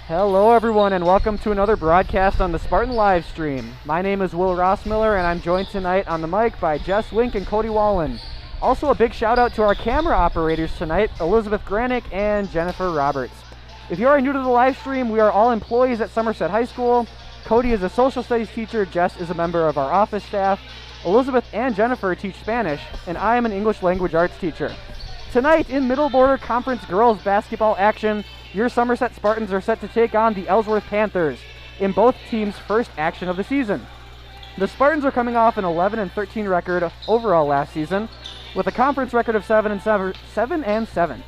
Hello everyone and welcome to another broadcast on the Spartan live stream. My name is Will Rossmiller and I'm joined tonight on the mic by Jess Wink and Cody Wallen. Also a big shout out to our camera operators tonight, Elizabeth Granick and Jennifer Roberts. If you are new to the live stream, we are all employees at Somerset High School. Cody is a social studies teacher, Jess is a member of our office staff, Elizabeth and Jennifer teach Spanish, and I am an English language arts teacher. Tonight in Middle Border Conference girls basketball action, your Somerset Spartans are set to take on the Ellsworth Panthers in both teams' first action of the season. The Spartans are coming off an 11-13 record overall last season, with a conference record of 7-7.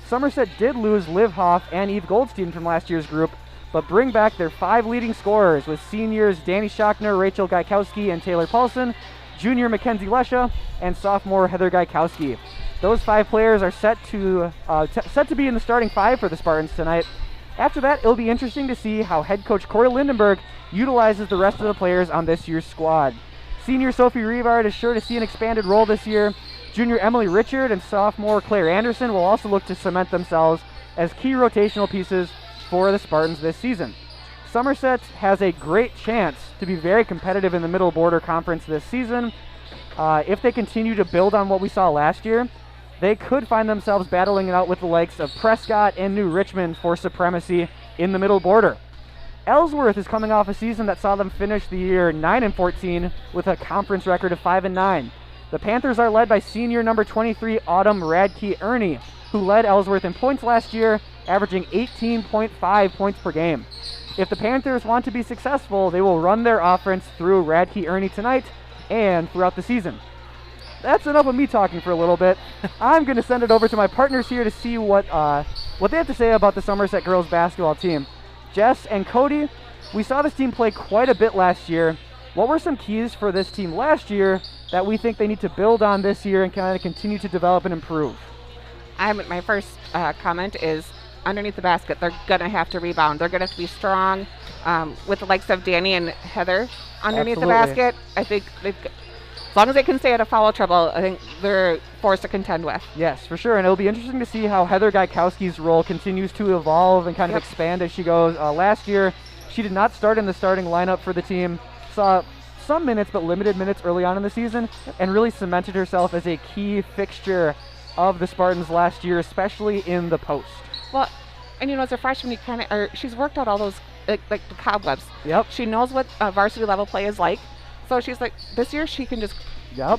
Somerset did lose Liv Hoff and Eve Goldstein from last year's group, but bring back their 5 leading scorers with seniors Danny Schochner, Rachel Gaikowski, and Taylor Paulson, junior Mackenzie Lesha, and sophomore Heather Gaikowski. Those 5 players are set to be in the starting 5 for the Spartans tonight. After that, it'll be interesting to see how head coach Corey Lindenberg utilizes the rest of the players on this year's squad. Senior Sophie Rivard is sure to see an expanded role this year. Junior Emily Richard and sophomore Claire Anderson will also look to cement themselves as key rotational pieces for the Spartans this season. Somerset has a great chance to be very competitive in the Middle Border Conference this season. If they continue to build on what we saw last year, they could find themselves battling it out with the likes of Prescott and New Richmond for supremacy in the Middle Border. Ellsworth is coming off a season that saw them finish the year 9-14 with a conference record of 5-9. The Panthers are led by senior number 23 Autumn Radke Ernie, who led Ellsworth in points last year, averaging 18.5 points per game. If the Panthers want to be successful, they will run their offense through Radke Ernie tonight and throughout the season. That's enough of me talking for a little bit. I'm going to send it over to my partners here to see what they have to say about the Somerset girls basketball team. Jess and Cody, we saw this team play quite a bit last year. What were some keys for this team last year that we think they need to build on this year and kind of continue to develop and improve? My first comment is underneath the basket, they're going to have to rebound. They're going to have to be strong with the likes of Danny and Heather underneath the basket. I think as long as they can stay out of foul trouble, I think they're forced to contend with. Yes, for sure. And it'll be interesting to see how Heather Gaikowski's role continues to evolve and kind of expand as she goes. Last year, she did not start in the starting lineup for the team. Saw some minutes, but limited minutes early on in the season, and really cemented herself as a key fixture of the Spartans last year, especially in the post. Well, and as a freshman, she's worked out all those like the cobwebs. Yep. She knows what varsity level play is like. So she's like, this year she can just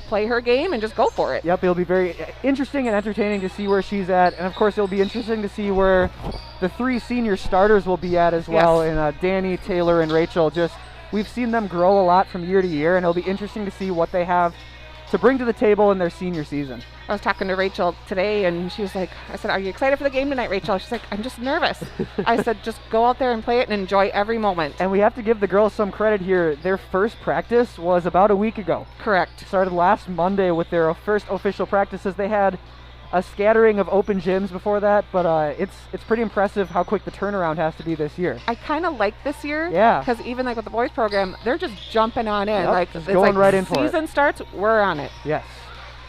play her game and just go for it. Yep, it'll be very interesting and entertaining to see where she's at. And, of course, it'll be interesting to see where the 3 senior starters will be at as well. Yes. And Danny, Taylor, and Rachel. We've seen them grow a lot from year to year, and it'll be interesting to see what they have to bring to the table in their senior season. I was talking to Rachel today, and she was like, I said, are you excited for the game tonight, Rachel? She's like, I'm just nervous. I said, just go out there and play it and enjoy every moment. And we have to give the girls some credit here. Their first practice was about a week ago. Correct. Started last Monday with their first official practices. They had a scattering of open gyms before that, but it's pretty impressive how quick the turnaround has to be this year. I kind of like this year. Yeah. Because even like with the boys program, they're just jumping on in. Yep, like just going right in for it. Season starts, we're on it. Yes.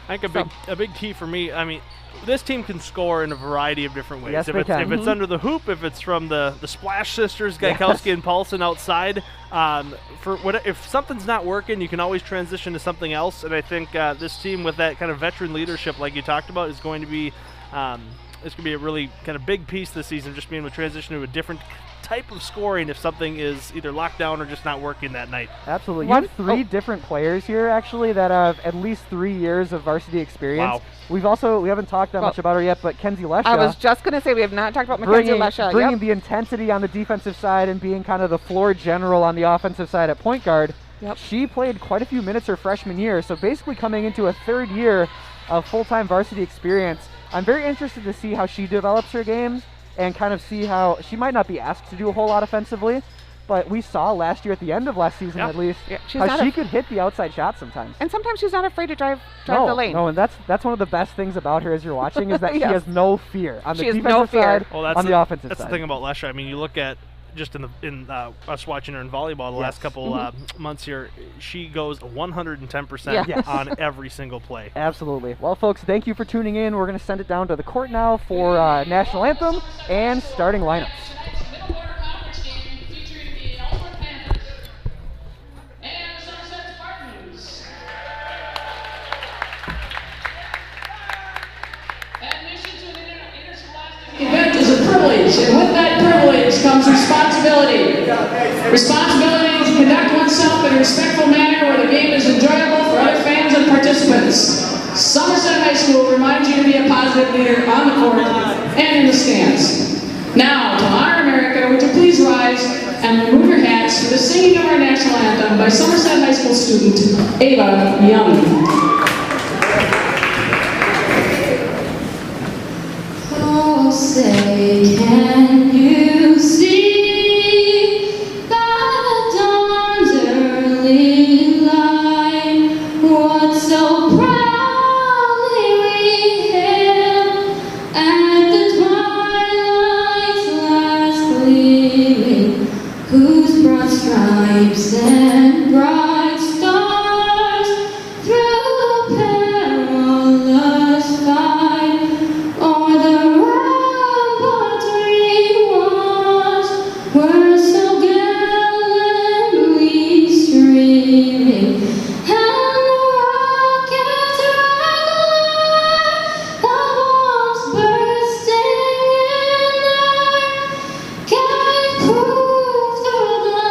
I think a big key for me, I mean, this team can score in a variety of different ways. Yes, if can. It's under the hoop, if it's from the Splash Sisters, Gaikowski and Paulson outside, if something's not working, you can always transition to something else. And I think this team with that kind of veteran leadership, like you talked about, is going to be it's going to be a really kind of big piece this season, just being able to transition to a different type of scoring if something is either locked down or just not working that night. Absolutely. You have 3 different players here, actually, that have at least 3 years of varsity experience. Wow. We haven't talked that much about her yet, but Kenzie Lesha. I was just going to say we have not talked about Mackenzie Lesha. Bringing the intensity on the defensive side and being kind of the floor general on the offensive side at point guard. Yep. She played quite a few minutes her freshman year, so basically coming into a 3rd year of full-time varsity experience. I'm very interested to see how she develops her games and kind of see how she might not be asked to do a whole lot offensively, but we saw last year at the end of last season at least how she could hit the outside shot sometimes. And sometimes she's not afraid to drive the lane. No, and that's one of the best things about her as you're watching is that she has no fear on the defensive side, on the offensive side. That's the thing about Lesha. I mean, you look at just in us watching her in volleyball the last couple months here, she goes 110% on every single play. Absolutely. Well, folks, thank you for tuning in. We're going to send it down to the court now for national anthem and starting lineups. privilege, and with that privilege comes responsibility. Responsibility to conduct oneself in a respectful manner where the game is enjoyable for other fans and participants. Somerset High School reminds you to be a positive leader on the court and in the stands. Now, to honor America, would you please rise and remove your hats for the singing of our national anthem by Somerset High School student Ava Young. Oh, say, can you see by the dawn's early light what so proudly we hailed at the twilight's last gleaming, whose broad stripes and bright stars through the perilous fight o'er the rampantry walls were so gallantly streaming, and the rockets regular, the bombs bursting in air, gave proof through the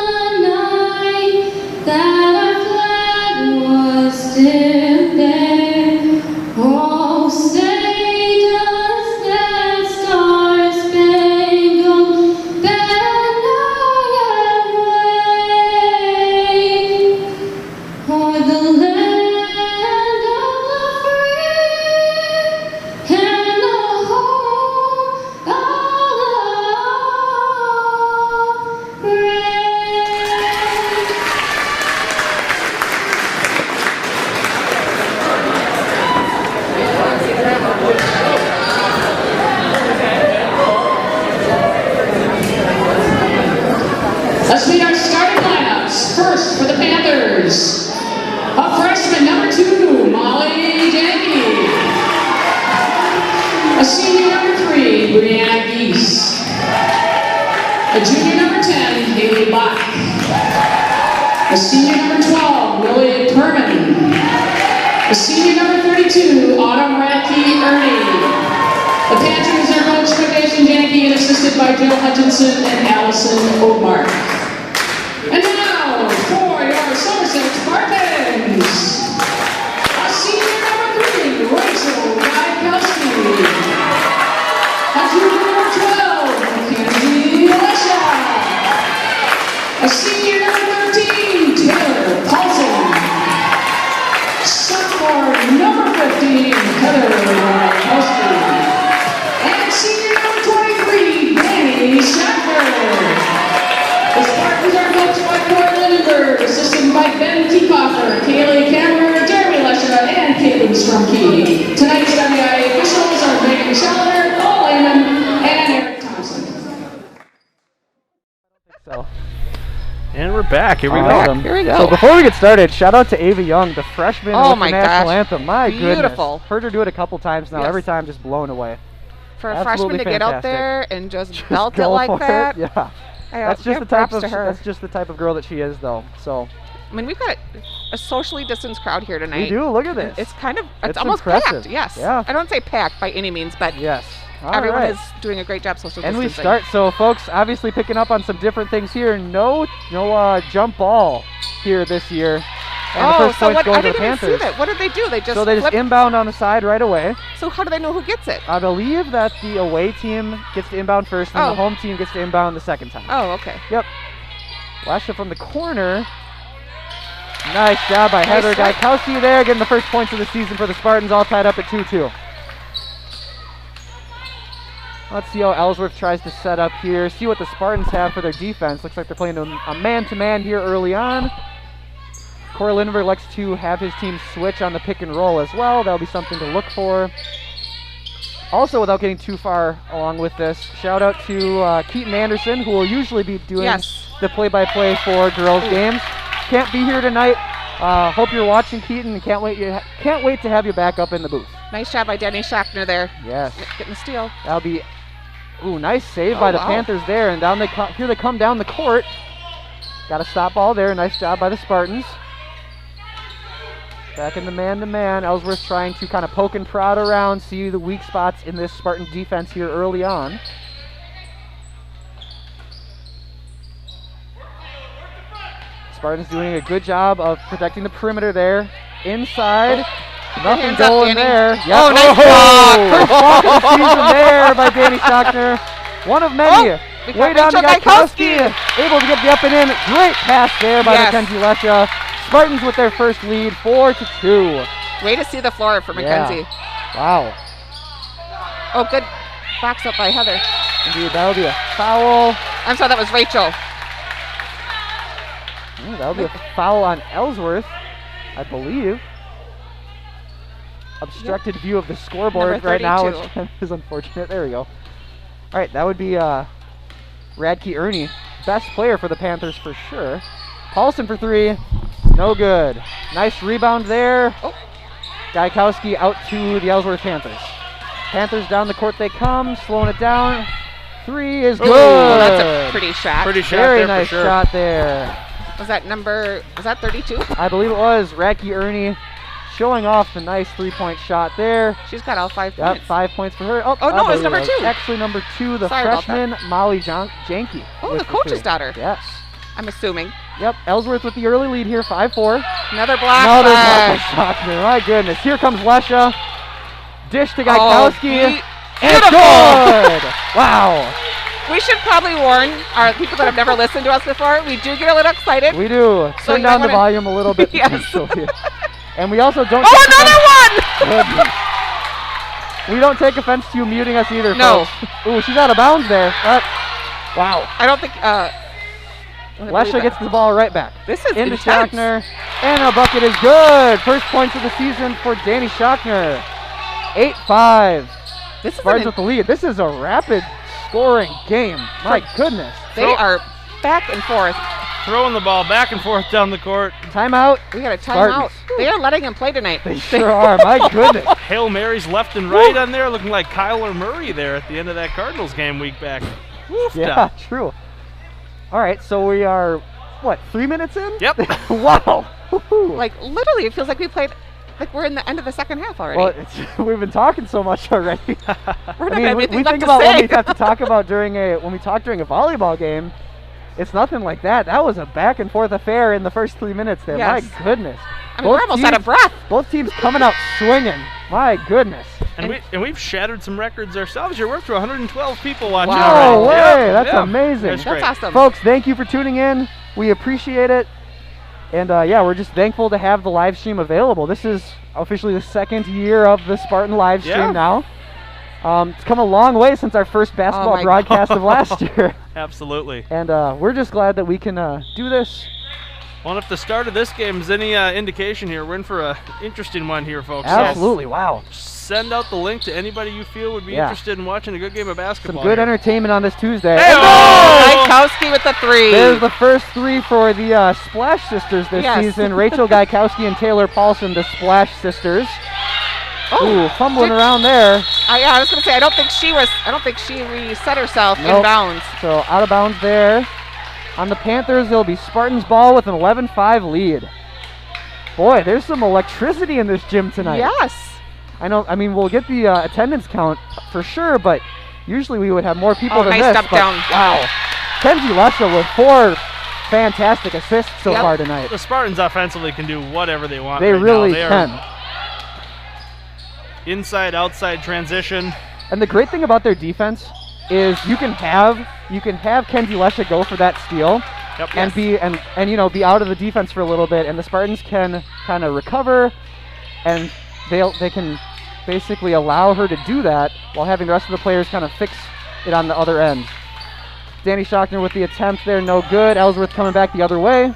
night that our flag was still there. Oh, say does that star-spangled banner yet wave o'er the land of the free and the home of the brave? Let's meet our starting lineups. First, for the Panthers, a freshman, number 2, Molly Janke. A senior, number 3, Brianna Geese. A junior, number 10, Haley Bach. A senior, number 12, Lily Perman. A senior, number 32, Autumn Radke Ernie. The Panthers are coached by Jason Janke and assisted by Jill Hutchinson and Allison Oakmark. And now, for your Somerset Spartans, a senior, number 3, Rachel Gaikowski. A junior, number 12, Mackenzie Lesha. A senior, number 13, Taylor Paulson. Sophomore, number 15, Heather Gaikowski. And senior, number 23, Danny Schachter. The Spartans are coached by Corey Lindenberg, assisted by Ben Kiekhofer, Kaylee Cameron, Jeremy Lesha, and Caitlin Strumke. Tonight's WIA officials are Megan Scheller, Paul Lehman, and Eric Thompson. So, And we're back. Here we go. awesome. Here we go. So before we get started, shout out to Ava Young, the freshman Oh with my the national gosh. anthem. My Beautiful. goodness. Heard her do it a couple times now. Yes. Every time just blown away. For a Absolutely freshman to get out fantastic. there and just belt it Go like for that. It. Yeah. That's just give the type props of to her. that's just the type of girl that she is though. So I mean, we've got a socially distanced crowd here tonight. we do. Look at this. It's kind of, it's It's almost impressive. packed, yes. Yeah. I don't say packed by any means, but Yes. All everyone right. is doing a great job social And we distancing. start, so folks, obviously picking up on some different things here. No jump ball here this year. And the Oh, first so point's what? going I to the didn't even see Panthers. that. What did they do? They just So they just flipped. inbound on the side right away. So how do they know who gets it? I believe that the away team gets to inbound first, and Oh. the home team gets to inbound the second time. Oh, okay. Yep. Lasha from the corner. Nice job by Nice Heather strike. Gaikowski there, getting the first points of the season for the Spartans, all tied up at 2-2. Let's see how Ellsworth tries to set up here. See what the Spartans have for their defense. Looks like they're playing a man-to-man here early on. Corey Lindenberg likes to have his team switch on the pick and roll as well. That'll be something to look for. Also, without getting too far along with this, shout out to Keaton Anderson, who will usually be doing Yes. the play-by-play for girls games. Can't be here tonight. Hope you're watching, Keaton, and can't wait to have you back up in the booth. Nice job by Denny Schachner there. Yes, Getting the steal. that'll be. Ooh, nice save Oh, by the wow. Panthers there, and down here they come down the court. Got a stop ball there. Nice job by the Spartans. Back in the man-to-man. Ellsworth trying to kind of poke and prod around, see the weak spots in this Spartan defense here early on. Spartans doing a good job of protecting the perimeter there. Inside. Nothing hands up, going Danny. there. Yep. Oh, nice First block of the season there by Danny Schockner. One of many. We Way got down to Rachel Gaikowski. Gaikowski. Able to get the up and in. Great pass there by Yes. Mackenzie Lesha. Spartans with their first lead, 4-2. Way to see the floor for Mackenzie. Wow. Oh, good box up by Heather. Indeed, that'll be a foul. I'm sorry, that was Rachel. That'll be a foul on Ellsworth, I believe. Obstructed view of the scoreboard Number right now, 32. which is unfortunate. There we go. All right, that would be Radke Ernie, best player for the Panthers for sure. Paulson for three, no good. Nice rebound there. Oh. Gaikowski out to the Ellsworth Panthers. Panthers down the court they come, slowing it down. Three is good. Oh, that's a pretty shot. Pretty shot Very there nice for sure. shot there. Was that 32? I believe it was Radke Ernie showing off the nice three-point shot there. She's got all 5 Yep, points. 5 points for her. Oh, no, I it was believe number two. Actually, number 2, the Sorry about freshman Molly Janke. Oh, with the coach's three. daughter. Yes. I'm assuming. Yep, Ellsworth with the early lead here, 5-4. Another block. Another by- block by Schockner. My goodness. Here comes Lesha. Dish to Oh, Gaikowski. and beautiful. good! Wow. We should probably warn our people that have never listened to us before. We do get a little excited. We do. So Turn you down might the wanna- volume a little bit. Yes. potentially. And we also don't. Oh, take another one! offense- We don't take offense to you muting us either, No. folks. Ooh, she's out of bounds there. Wow. I don't think. Lesha gets the ball right back. This is into intense. Schockner, and a bucket is good. First points of the season for Danny Schockner. 8-5. This is Spartans with the lead. This is a rapid scoring game. My goodness. They are back and forth. Throwing the ball back and forth down the court. Timeout. We got a Spartans. timeout. They are letting him play tonight. They sure are. My goodness. Hail Marys left and right on there, looking like Kyler Murray there at the end of that Cardinals game week back. Woofda. Yeah, true. All right, so we are, what, 3 minutes in? Yep. Wow. Woo-hoo. Like literally, it feels like we played. Like we're in the end of the second half already. Well, we've been talking so much already. We're not I gonna mean, have we anything think left to about when say. we have to talk about when we talk during a volleyball game. It's nothing like that. That was a back and forth affair in the first 3 minutes there. Yes. My goodness. I mean, we're almost out of breath. Both teams coming out swinging. My goodness. And we've shattered some records ourselves here. We're up to 112 people watching Wow. No already. way. Yep, That's yep. amazing. That's great. That's awesome. Folks, thank you for tuning in. We appreciate it. And yeah, we're just thankful to have the live stream available. This is officially the second year of the Spartan live stream Yeah. now. It's come a long way since our first basketball my broadcast of last year. Absolutely. And we're just glad that we can do this. Well, if the start of this game is any indication here, we're in for an interesting one here, folks. So Absolutely. Wow. send out the link to anybody you feel would be Yeah. interested in watching a good game of Some basketball. good here. entertainment on this Tuesday. Hey-o! And Gaikowski with the three. there's the first three for the Splash Sisters this Yes. season. Rachel Gaikowski and Taylor Paulson, the Splash Sisters. Ooh, fumbling around there. Yeah, I was gonna say I don't think she reset herself Nope. in bounds. So out of bounds there. On the Panthers, it'll be Spartans ball with an 11-5 lead. Boy, there's some electricity in this gym tonight. Yes. I mean, we'll get the attendance count for sure, but usually we would have more people Oh, than nice this. dump but down. Wow. Kenzie Lesha with 4 fantastic assists so Yep. far tonight. The Spartans offensively can do whatever they want. They right really now. They are can. Inside, outside transition. And the great thing about their defense is you can have Kenzie Lesha go for that steal Yep. and be out of the defense for a little bit, and the Spartans can kind of recover, and they can basically allow her to do that while having the rest of the players kind of fix it on the other end. Danny Schockner with the attempt there, no good. Ellsworth coming back the other way.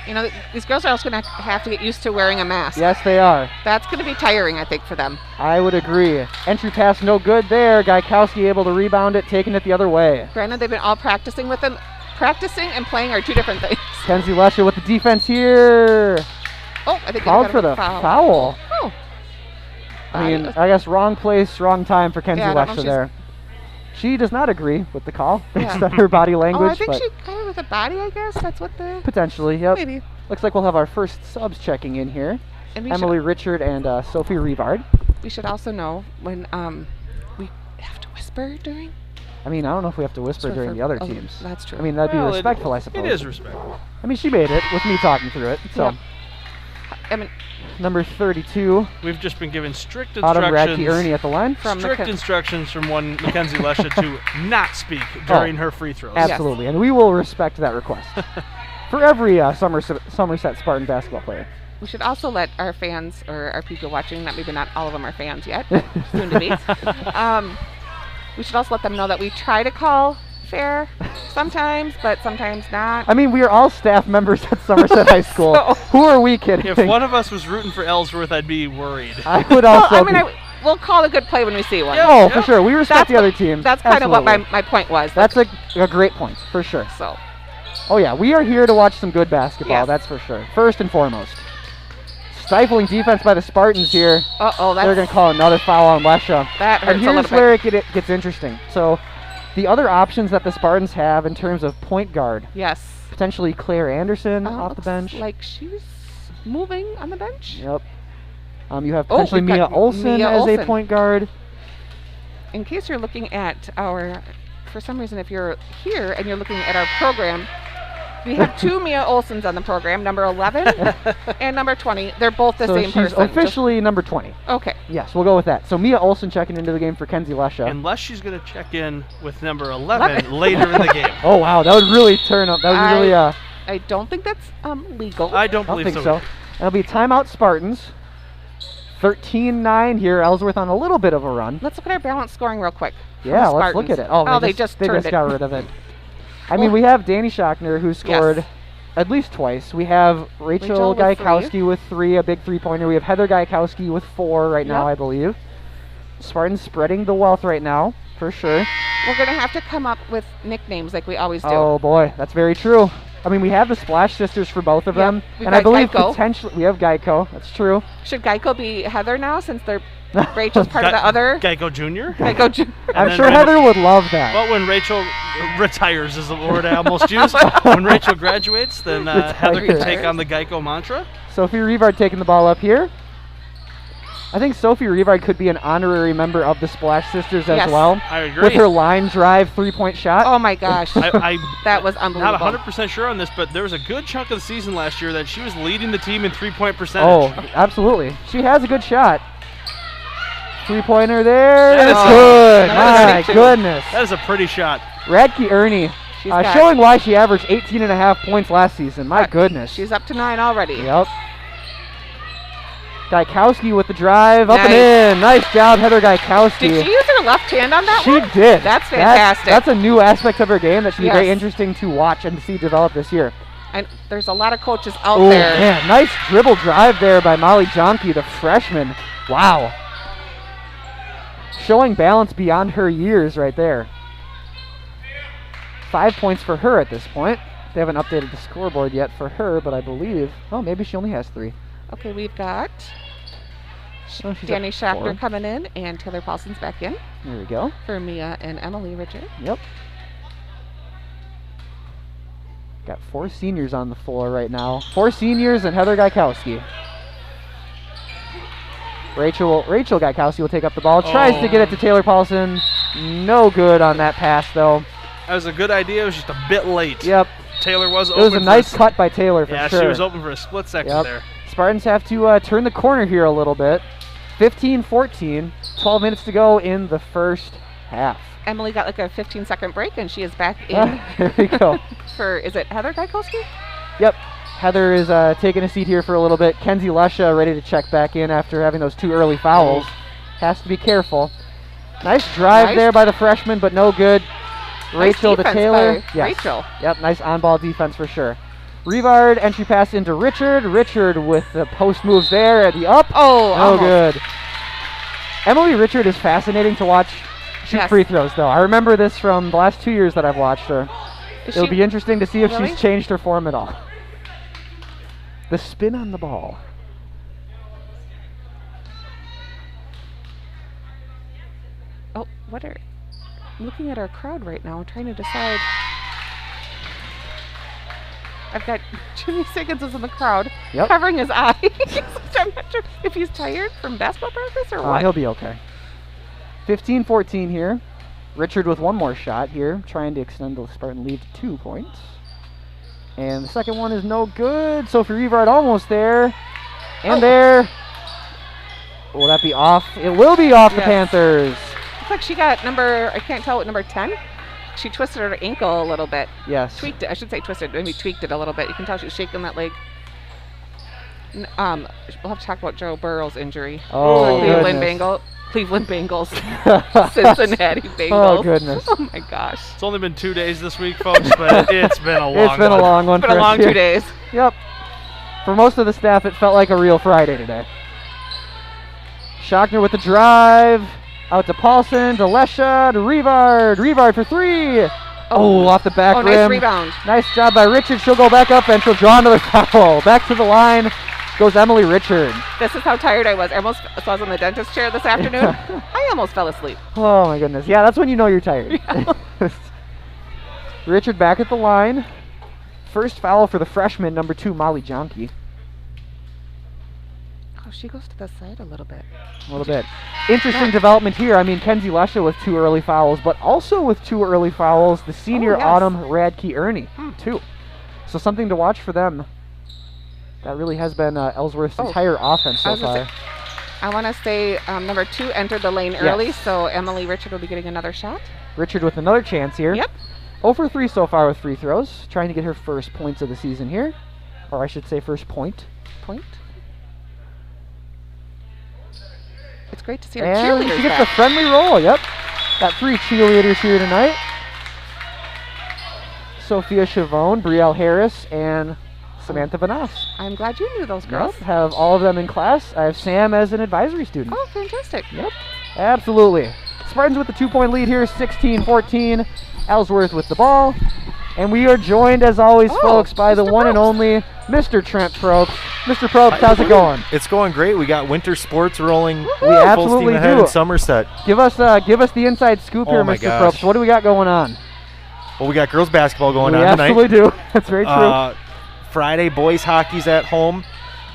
You know, these girls are also gonna have to get used to wearing a mask. Yes, they are. That's gonna be tiring, I think, for them. I would agree. Entry pass no good there. Gaikowski able to rebound it, taking it the other way. Granted, they've been all practicing with them. Practicing and playing are two different things. Kenzie Lesha with the defense here. Oh, I think Called for the foul. Oh. I mean, I guess wrong place, wrong time for Kenzie Yeah, I don't know if Lesha she's- there. She does not agree with the call based Yeah. on her body Oh, language, I think but she got it with a body, I guess. That's what the... potentially, yep. Maybe. Looks like we'll have our first subs checking in here. And we Emily Richard and Sophie Rivard. should also know when we have to whisper during I mean, I don't know if we have to whisper Sort during of- the other oh, teams. That's true. I mean, that'd be Well, respectful, I suppose. It is respectful. I mean, she made it with me talking through it. So, Yep. I mean, number 32, We've just been given strict Autumn instructions. Radke Ernie at the line. from Strict instructions from one Mackenzie Lesha to not speak during her free throws. Absolutely, and we will respect that request for every Somerset Spartan basketball player. we should also let our fans or our people watching, that maybe not all of them are fans yet, soon to be. We should also let them know that we try to call fair sometimes, but sometimes not. I mean, we are all staff members at Somerset High School. So- Who are we kidding? If one of us was rooting for Ellsworth, I'd be worried. I would Well, also. I mean, be- we'll call a good play when we see one. oh, for sure. We respect the other teams. That's kind of what Absolutely. my point was. That's a great point, for sure. So, Oh, yeah, we are here to watch some good basketball, Yes. that's for sure. First and foremost. Stifling defense by the Spartans here. uh-oh, They're going to call another foul on Lesha. that hurts And a little here's bit. where it gets interesting. So, the other options that the Spartans have in terms of point guard, Yes. potentially Claire Anderson off the Looks bench. like she's moving on the bench. Yep. You have Oh, potentially we've Mia got Olsen Mia as a Olsen. point guard. In case you're looking at for some reason, if you're here and you're looking at our program, we have two Mia Olsens on the program, number 11 and number 20. They're both the So same she's person. Just- officially number 20. okay. Yes, we'll go with that. So Mia Olsen checking into the game for Kenzie Lesha. Unless she's going to check in with number 11 later in the game. Oh wow, that would really turn up. That would really. I I don't think that's legal. I don't don't believe think so. It'll be timeout Spartans. 13-9 here. Ellsworth on a little bit of a run. Let's look at our balance scoring real quick. from Yeah, the let's look at Spartans. it. Oh, they just they turned just it. got rid of it. I mean, Well- we have Danny Schockner who scored Yes. at least twice. We have Rachel Rachel with Gaikowski with 3, a big 3-pointer. We have Heather Gaikowski with 4 right now, Yep. I believe. Spartans spreading the wealth right now, for sure. We're going to have to come up with nicknames like we always do. Oh boy, that's very true. I mean, we have the Splash Sisters for both of Yep. them, We've and I got believe Geico. potentially we have Geico. That's true. Should Geico be Heather now since they're Rachel's part of the other? Geico Jr.? Geico Ju- I'm then sure when- Heather would love that. But when Rachel retires is the word I almost used. When Rachel graduates, then Heather can take on the Geico mantra. Sophie Rivard taking the ball up here. I think Sophie Rivard could be an honorary member of the Splash Sisters as Yes. well. I agree. With her line drive 3-point shot. Oh my gosh. I'm That was not unbelievable. 100% sure on this, but there was a good chunk of the season last year that she was leading the team in three-point percentage. Oh, absolutely. She has a good shot. 3-pointer there. That is That's a- good. that is My a two. goodness. That is a pretty shot. Radke Ernie She's got- showing why she averaged 18.5 points last season. My goodness. She's up to 9 already. Yep. Gaikowski with the drive, up and Nice. in. Nice job, Heather Gaikowski. Did she use her left hand on that She one? did. That's fantastic. That's a new aspect of her game that should be very Yes. interesting to watch and see develop this year. And there's a lot of coaches out Oh, there. man. Nice dribble drive there by Molly Jonke, the freshman. Wow. Showing balance beyond her years right there. 5 points for her at this point. They haven't updated the scoreboard yet for her, but I believe, oh, maybe she only has 3. Okay, we've got Oh, she's Danny at 4. Schachter coming in and Taylor Paulson's back in There we go. for Mia and Emily Richard. Yep. Got 4 seniors on the floor right now. 4 seniors and Heather Gaikowski. Rachel Gaikowski will take up the ball. Tries to get it to Taylor Paulson. No good on that pass, though. That was a good idea. It was just a bit late. Yep. Taylor was It open. was a for nice s- cut by Taylor for Yeah, sure. she was open for a split second Yep. there. Spartans have to turn the corner here a little bit. 15-14. 12 minutes to go in the first half. Emily got like a 15-second break and she is back in There we go. for, is it Heather Gaikowski? Yep. Heather is taking a seat here for a little bit. Kenzie Lesha ready to check back in after having those 2 early fouls. Has to be careful. Nice drive Nice. there by the freshman, but no good. Rachel to defense Taylor. by Rachel. Yep, nice on-ball defense for sure. Rivard entry pass into Richard. Richard with the post moves there at the up. Oh, No almost. good. Emily Richard is fascinating to watch shoot Yes. free throws, though. I remember this from the last 2 years that I've watched her. Is It'll she- be interesting to see if Really? she's changed her form at all. The spin on the ball. Oh, what are... I'm looking at our crowd right now, trying to decide. I've got Jimmy Siggins is in the crowd, Yep. covering his eyes. I'm not sure if he's tired from basketball practice or what. He'll be okay. 15-14 here. Richard with one more shot here, trying to extend the Spartan lead to 2 points. And the second one is no good. Sophie Rivard almost there. And there. Will that be off? It will be off the Panthers. Looks like she got I can't tell what number 10. She twisted her ankle a little bit. Yes. Tweaked it. I should say twisted. Maybe tweaked it a little bit. You can tell she's shaking that leg. We'll have to talk about Joe Burrow's injury. Oh, Cleveland Bengals. Cincinnati Bengals. Oh, goodness. Oh, my gosh. It's only been 2 days this week, folks, but it's been a long It's been a long one. It's been a long 2 days. Yep. For most of the staff, it felt like a real Friday today. Schochner with the drive. Out to Paulson, to Lesha, to Rivard. Rivard for 3. Oh, off the back rim. Nice rebound. Nice job by Richard. She'll go back up and she'll draw another foul. Back to the line goes Emily Richard. This is how tired I was. I was on the dentist chair this afternoon. I almost fell asleep. Oh, my goodness. Yeah, that's when you know you're tired. Yeah. Richard back at the line. First foul for the freshman, number 2, Molly Jonke. Oh, she goes to the side a little bit. A little bit. Interesting development here. I mean, Kenzie Lesha with 2 early fouls, but also with 2 early fouls, the senior Autumn Radke Ernie, too. So something to watch for them. That really has been Ellsworth's entire offense so far. I want to say number 2 entered the lane early, so Emily Richard will be getting another shot. Richard with another chance here. Yep. 0 for 3 so far with free throws. Trying to get her first points of the season here. Or I should say first point. It's great to see her And cheerleaders she gets back. a friendly roll, yep. Got 3 cheerleaders here tonight. Sophia Chavone, Brielle Harris, and Samantha Vanas. I'm glad you knew those girls. Yep, have all of them in class. I have Sam as an advisory student. Oh, fantastic. Yep, absolutely. Spartans with the 2-point lead here, 16-14. Ellsworth with the ball. And we are joined, as always, folks, by the one and only Mr. Trent Probst. Mr. Probst, how's it going? It's going great. We got winter sports rolling We full absolutely steam ahead do. in Somerset. Give us the inside scoop here, my Mr. gosh. Probst. What do we got going on? Well, we got girls basketball going We on tonight. absolutely do. That's very true. Friday, boys hockey's at home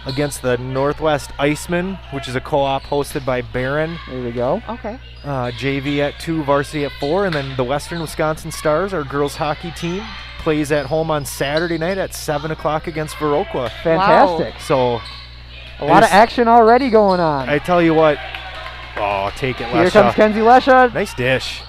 against the Northwest Icemen, which is a co-op hosted by Barron. There we go. Okay. JV at 2, varsity at 4, and then the Western Wisconsin Stars, our girls hockey team, plays at home on Saturday night at 7 o'clock against Viroqua. Fantastic. So A lot of action already going on. I tell you what. Oh, take it, Lesha. Here comes Kenzie Lesha. Nice dish.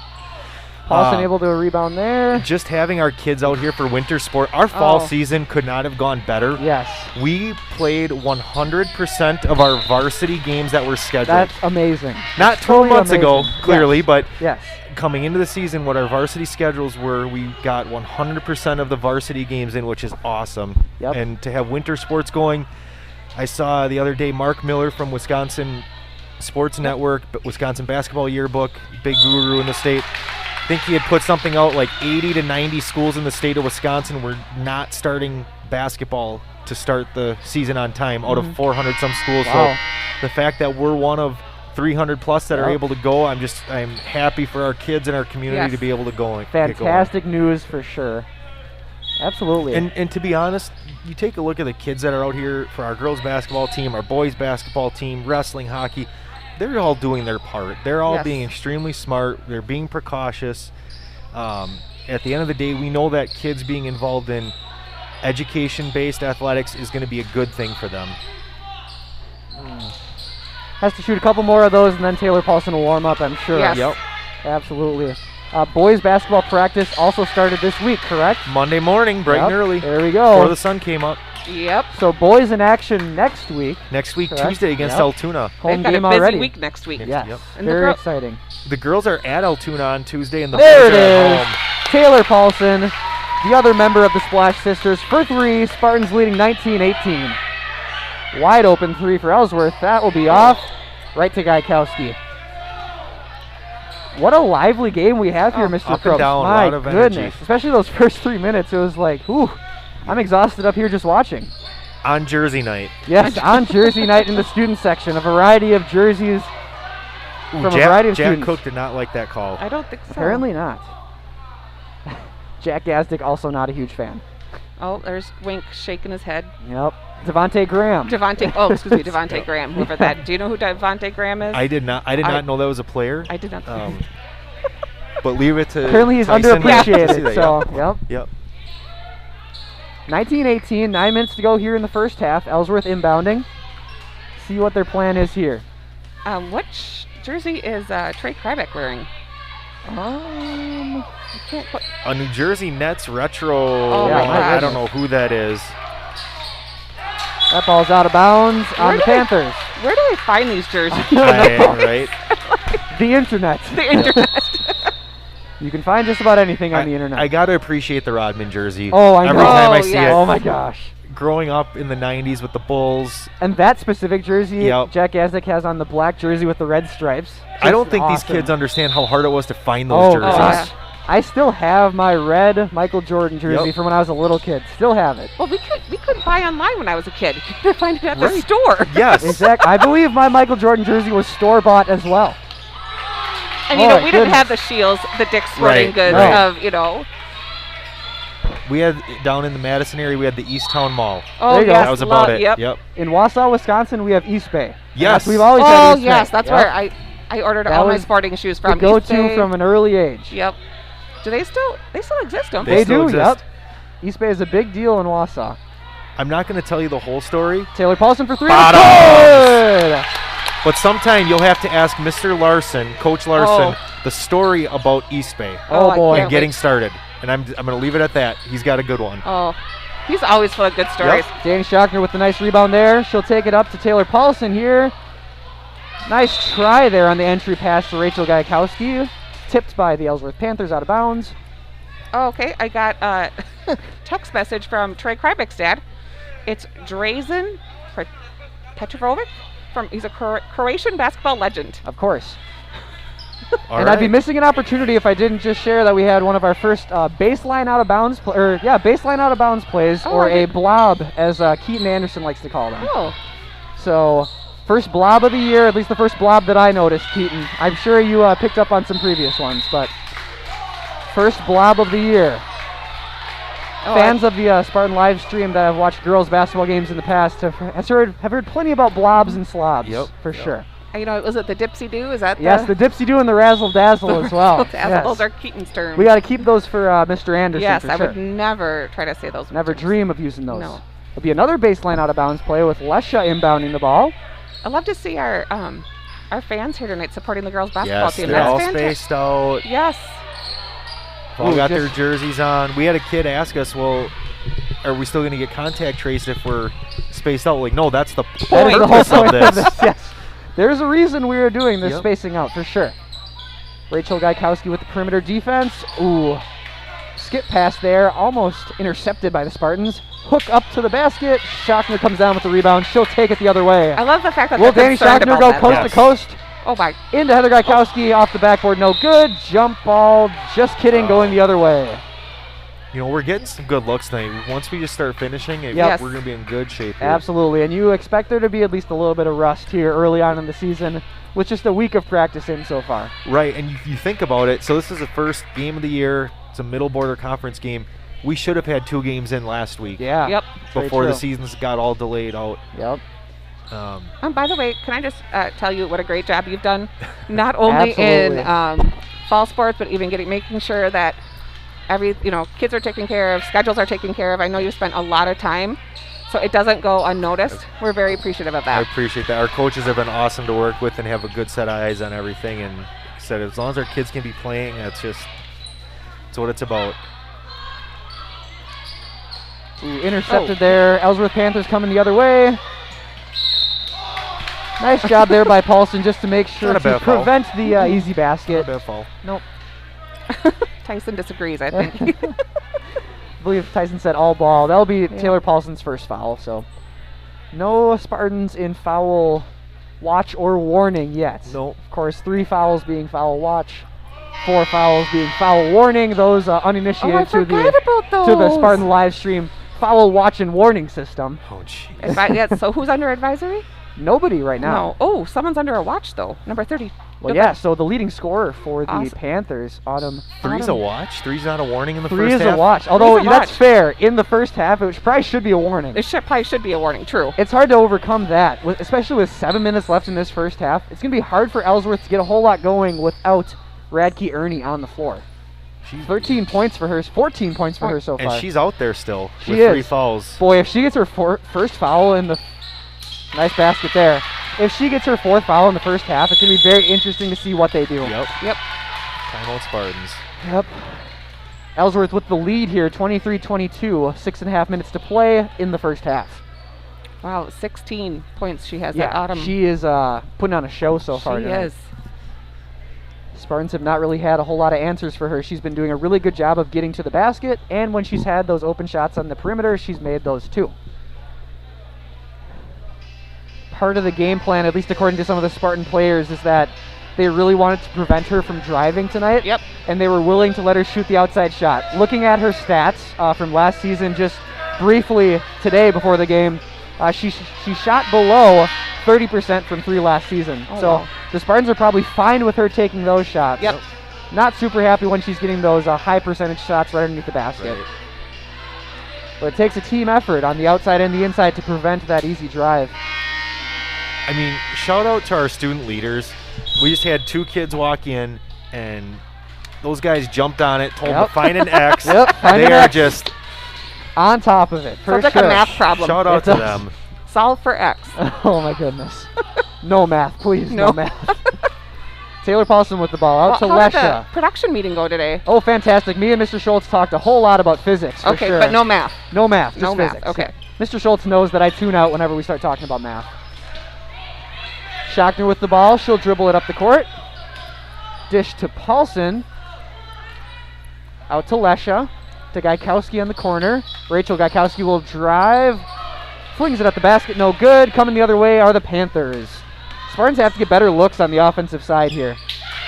Paulson able to rebound there. Just having our kids out here for winter sport. Our fall season could not have gone better. Yes. We played 100% of our varsity games that were scheduled. That's amazing. Not 12 Totally months ago, amazing. clearly, but Yes. coming into the season, what our varsity schedules were, we got 100% of the varsity games in, which is awesome. Yep. And to have winter sports going, I saw the other day Mark Miller from Wisconsin Sports Network, Wisconsin Basketball Yearbook, big guru in the state. I think he had put something out like 80 to 90 schools in the state of Wisconsin were not starting basketball to start the season on time out of 400 some schools. Wow. So the fact that we're one of 300 plus that are able to go, I'm happy for our kids and our community to be able to go and get going. Fantastic news for sure. Absolutely. And to be honest, you take a look at the kids that are out here for our girls basketball team, our boys basketball team, wrestling, hockey. They're all doing their part. They're all being extremely smart. They're being precautious. At the end of the day, we know that kids being involved in education-based athletics is going to be a good thing for them. Has to shoot a couple more of those, and then Taylor Paulson will warm up, I'm sure. Yes. Yep. Absolutely. Boys basketball practice also started this week, correct? Monday morning, bright and early. There we go. Before the sun came up. Yep. So boys in action next week. Next week, Correct. Tuesday against Yep. Altoona. Home They've got game a busy already. week next week. Yes. Yep. And the Very girl- exciting. The girls are at Altoona on Tuesday, and the There boys it are is. at home. Taylor Paulson, the other member of the Splash Sisters, for 3. Spartans leading 19-18. Wide open 3 for Ellsworth. That will be off. Right to Gaikowski. What a lively game we have here, Mr. up Probst. and down, a My lot of goodness. energy. Especially those first 3 minutes. It was like, whew, I'm exhausted up here just watching. On Jersey night. Yes, on Jersey night in the student section. A variety of jerseys Ooh, from a variety of Jack students. Cook did not like that call. I don't think so. Apparently not. Jack Gazdick also not a huge fan. Oh, there's Wink shaking his head. Yep. Devontae Graham. Devontae Graham. Whoever that. Do you know who Devontae Graham is? I did not know that was a player. I did not. but leave it to Apparently he's Tyson to see underappreciated. that. So, Yep. yep. Yep. 19-18, 9 minutes to go here in the first half. Ellsworth inbounding. See what their plan is here. Which jersey is Trey Krybeck wearing? I can't put. A New Jersey Nets retro. Oh my I goodness. don't know who that is. That ball's out of bounds on the Panthers. Where do I find these jerseys? Right. The internet. The internet. You can find just about anything on the internet. I got to appreciate the Rodman jersey. Oh, I know. Every time I Oh, see yes. it. Oh my gosh. Growing up in the 90s with the Bulls, And that specific jersey, Yep. Jack Gazdick has on the black jersey with the red stripes. I don't Just think these awesome. kids understand how hard it was to find those Oh, jerseys. gosh. I still have my red Michael Jordan jersey Yep. from when I was a little kid. Still have it. Well, we couldn't buy online when I was a kid. You could find it at the Right. store. Yes. Exactly. I believe my Michael Jordan jersey was store-bought as well. And you Oh, know, my we didn't goodness. have the Shields, the Dick's Sporting Right, Goods right. of, you know. We had down in the Madison area, we had the Easttown Mall. Oh, There you go. yes, That was about it. Yep. In Wausau, Wisconsin, we have East Bay. Yes. We've always had Oh, East yes, Bay. that's Yep. where I ordered That all my was sporting shoes The from. East go-to Bay. from an early age. Yep. Do they still exist, don't They They still do, exist. yep. East Bay is a big deal in Wausau. I'm not going to tell you the whole story, Taylor Paulson for three. Bottoms. Good! but sometime you'll have to ask Mr. Larson, Coach Larson, the story about East Bay Oh, I boy. can't and getting wait. started. And I'm going to leave it at that. He's got a good one. Oh, he's always full of good stories. Danny Schockner with the nice rebound there. She'll take it up to Taylor Paulson here. Nice try there on the entry pass to Rachel Gajkowski. Tipped by the Ellsworth Panthers out of bounds. Oh, okay, I got a text message from Trey Krybeck's dad. It's Drazen Petrovic. He's a Croatian basketball legend. Of course. All And I'd be right. missing an opportunity if I didn't just share that we had one of our first baseline out of bounds, baseline out of bounds plays, Oh, or I a did- blob, as Keaton Anderson likes to call them. Oh, So, first blob of the year, at least the first blob that I noticed, Keaton. I'm sure you picked up on some previous ones, but first blob of the year. Fans of the Spartan live stream that have watched girls basketball games in the past have heard plenty about blobs and slobs, Yep, for yep. sure. you know, was it the Dipsy Doo? Is that Yes, the Dipsy Doo and the Razzle Dazzle as well. Yes. Those are Keaton's terms. We got to keep those for Mr. Anderson. Yes, for I sure. would never try to say those. Never terms. dream of using those. No. There'll be another baseline out of bounds play with Lesha inbounding the ball. I love to see our fans here tonight supporting the girls basketball Yes, team. they're That's all fantastic. spaced out. Yes. All Ooh, got just- their jerseys on. We had a kid ask us, well, are we still going to get contact traced if we're spaced out? Like, no, that's the That is the whole purpose of point of this. this. Yes. There's a reason we are doing this Yep. spacing out, for sure. Rachel Gajkowski with the perimeter defense. Ooh. Skip pass there, almost intercepted by the Spartans. Hook up to the basket. Schockner comes down with the rebound. She'll take it the other way. I love the fact that Will they're Danny concerned Schockner about go that. coast Yes. to coast? Oh my! Into Heather Gajkowski off the backboard. No good. Jump ball. Just kidding. Going the other way. You know, we're getting some good looks tonight. Once we just start finishing, Yep. we're going to be in good shape here. Absolutely. And you expect there to be at least a little bit of rust here early on in the season with just a week of practice in so far. Right, and you think about it. So this is the first game of the year. It's a middle border conference game. We should have had 2 games in last week. Yeah. Yep. Very Before the true. seasons got all delayed out. Yep. By the way, can I just tell you what a great job you've done, not only in fall sports, but even making sure that kids are taken care of, schedules are taken care of. I know you spent a lot of time, so it doesn't go unnoticed. We're very appreciative of I that. appreciate that. Our coaches have been awesome to work with and have a good set of eyes on everything. And like I said, as long as our kids can be playing, that's what it's about. Ooh, intercepted there. Ellsworth Panthers coming the other way. Nice job there by Paulson just to make sure Not a to bad foul. prevent the easy Not basket. a bad foul. Nope. Tyson disagrees, I think. I believe Tyson said all ball. That'll be Taylor Paulson's first foul. So no Spartans in foul watch or warning yet. Nope. Of course, 3 fouls being foul watch, 4 fouls being foul warning. Those uninitiated Oh, I to forgot about the those. Spartan live stream foul watch and warning system. Oh, gee. Yes, so who's under advisory? Nobody right now. No. Oh, someone's under a watch though. Number 30. Well, yeah. So the leading scorer for the Awesome. Panthers, Autumn. Three's a watch? Three's not a warning in the 3 first is half? a watch. Although Three's a that's watch. fair. In the first half, it probably should be a warning. It probably should be a warning. True. It's hard to overcome that, especially with 7 minutes left in this first half. It's going to be hard for Ellsworth to get a whole lot going without Radke Ernie on the floor. She's 13 points for her, 14 points for her so far. and she's out there still She with is. 3 fouls. Boy, if she gets her first foul in the nice basket there. If she gets her 4th foul in the first half, it's going to be very interesting to see what they do. Yep. Yep. Timeout Spartans. Yep. Ellsworth with the lead here, 23-22, 6.5 minutes to play in the first half. Wow, 16 points she has that autumn. She is putting on a show so far She tonight. is. Spartans have not really had a whole lot of answers for her. She's been doing a really good job of getting to the basket, and when she's had those open shots on the perimeter, she's made those too. Part of the game plan, at least according to some of the Spartan players, is that they really wanted to prevent her from driving tonight. Yep. And they were willing to let her shoot the outside shot. Looking at her stats from last season, just briefly today before the game, she shot below 30% from 3 last season. Oh, so wow. the Spartans are probably fine with her taking those shots. Yep. Not super happy when she's getting those high percentage shots right underneath the basket. Right. But it takes a team effort on the outside and the inside to prevent that easy drive. I mean, shout out to our student leaders. We just had 2 kids walk in, and those guys jumped on it, told them Yep. to find an X. Yep, find They an are X. just On top of it, for Sounds like sure. a math problem. shout out It to does. them. Solve for X. Oh my goodness. No math, please. No, No. math. Taylor Paulson with the ball out to How did the Lesha. production meeting go today? Oh, fantastic. Me and Mr. Schultz talked a whole lot about physics. For Okay, sure. but no math. No math, just No math, physics. okay. Mr. Schultz knows that I tune out whenever we start talking about math. Schachner with the ball. She'll dribble it up the court. Dish to Paulson. Out to Lesha. To Gaikowski on the corner. Rachel Gaikowski will drive. Flings it at the basket. No good. Coming the other way are the Panthers. Spartans have to get better looks on the offensive side here.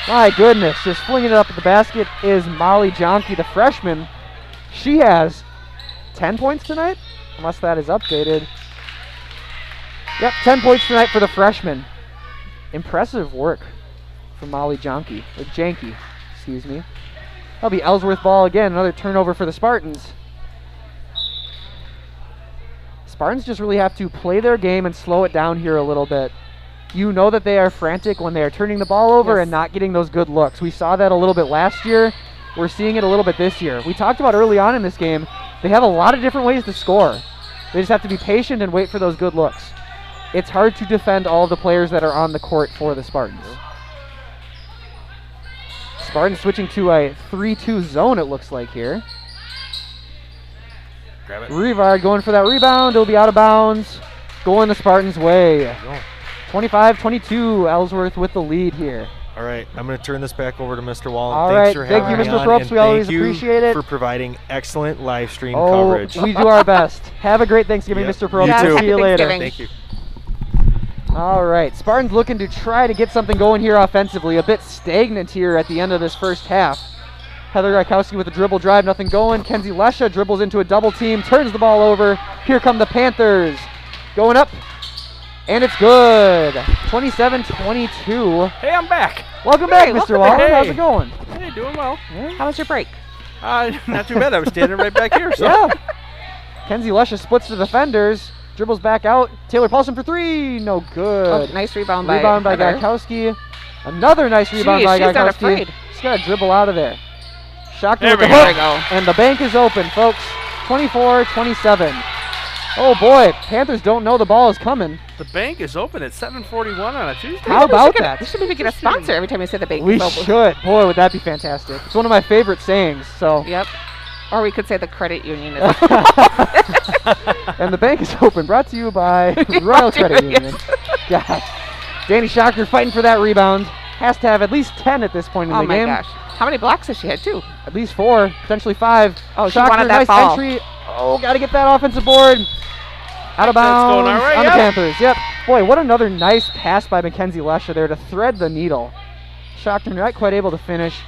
My goodness. Just flinging it up at the basket is Molly Jonke, the freshman. She has 10 points tonight, unless that is updated. Yep, 10 points tonight for the freshman. Impressive work from Molly Jonke, or Janke, excuse me. That'll be Ellsworth ball again, another turnover for the Spartans. Spartans just really have to play their game and slow it down here a little bit. You know that they are frantic when they are turning the ball over Yes. and not getting those good looks. We saw that a little bit last year. We're seeing it a little bit this year. We talked about early on in this game, they have a lot of different ways to score. They just have to be patient and wait for those good looks. It's hard to defend all the players that are on the court for the Spartans. Spartans switching to a 3-2 zone, it looks like here. Grab it. Rivard going for that rebound. It'll be out of bounds. Going the Spartans' way. Go. 25-22, Ellsworth with the lead here. All right, I'm going to turn this back over to Mr. Wallen. All Thanks right, for thank having you, me Mr. on, Probst. and We always thank you appreciate it. for providing excellent live stream Oh, coverage. we do our best. Have a great Thanksgiving, Yep. Mr. Probst. You too. See you Happy later. Thanksgiving. Thank you. All right, Spartans looking to try to get something going here offensively. A bit stagnant here at the end of this first half. Heather Gaikowski with a dribble drive, nothing going. Kenzie Lesha dribbles into a double team, turns the ball over. Here come the Panthers. Going up, and it's good. 27-22. Hey, I'm back. Welcome back, Hey, Mr. welcome Wallen. back. How's Hey. it going? Hey, doing well. How was your break? Not too bad. I was standing right back here. So. Yeah. Kenzie Lesha splits the defenders, dribbles back out. Taylor Paulson for 3. No good. Oh, nice rebound by Rebound by Heather. Gaikowski. Another nice rebound Jeez, by she's Gaikowski. not afraid. She's got to dribble out of there. Shocked There with the we go. hook. There we go. And the bank is open, folks. 24-27. Oh boy, Panthers don't know the ball is coming. The bank is open at 7:41 on a Tuesday. How about We that? should maybe get a sponsor every time we say the bank We is open. should. Boy, would that be fantastic. It's one of my favorite sayings. So, Yep. Or we could say the credit union is and the bank is open. Brought to you by Royal Credit Union. Gosh. Danny Shocker fighting for that rebound. Has to have at least 10 at this point in Oh the my game. gosh. How many blocks has she had too? At least 4, potentially 5. Oh, she Shocker, wanted that nice ball. entry. Oh, got to get that offensive board. Out of That's going bounds our way, on yep. the Panthers. Yep. Boy, what another nice pass by Mackenzie Lesha there to thread the needle. Shocker not quite able to finish.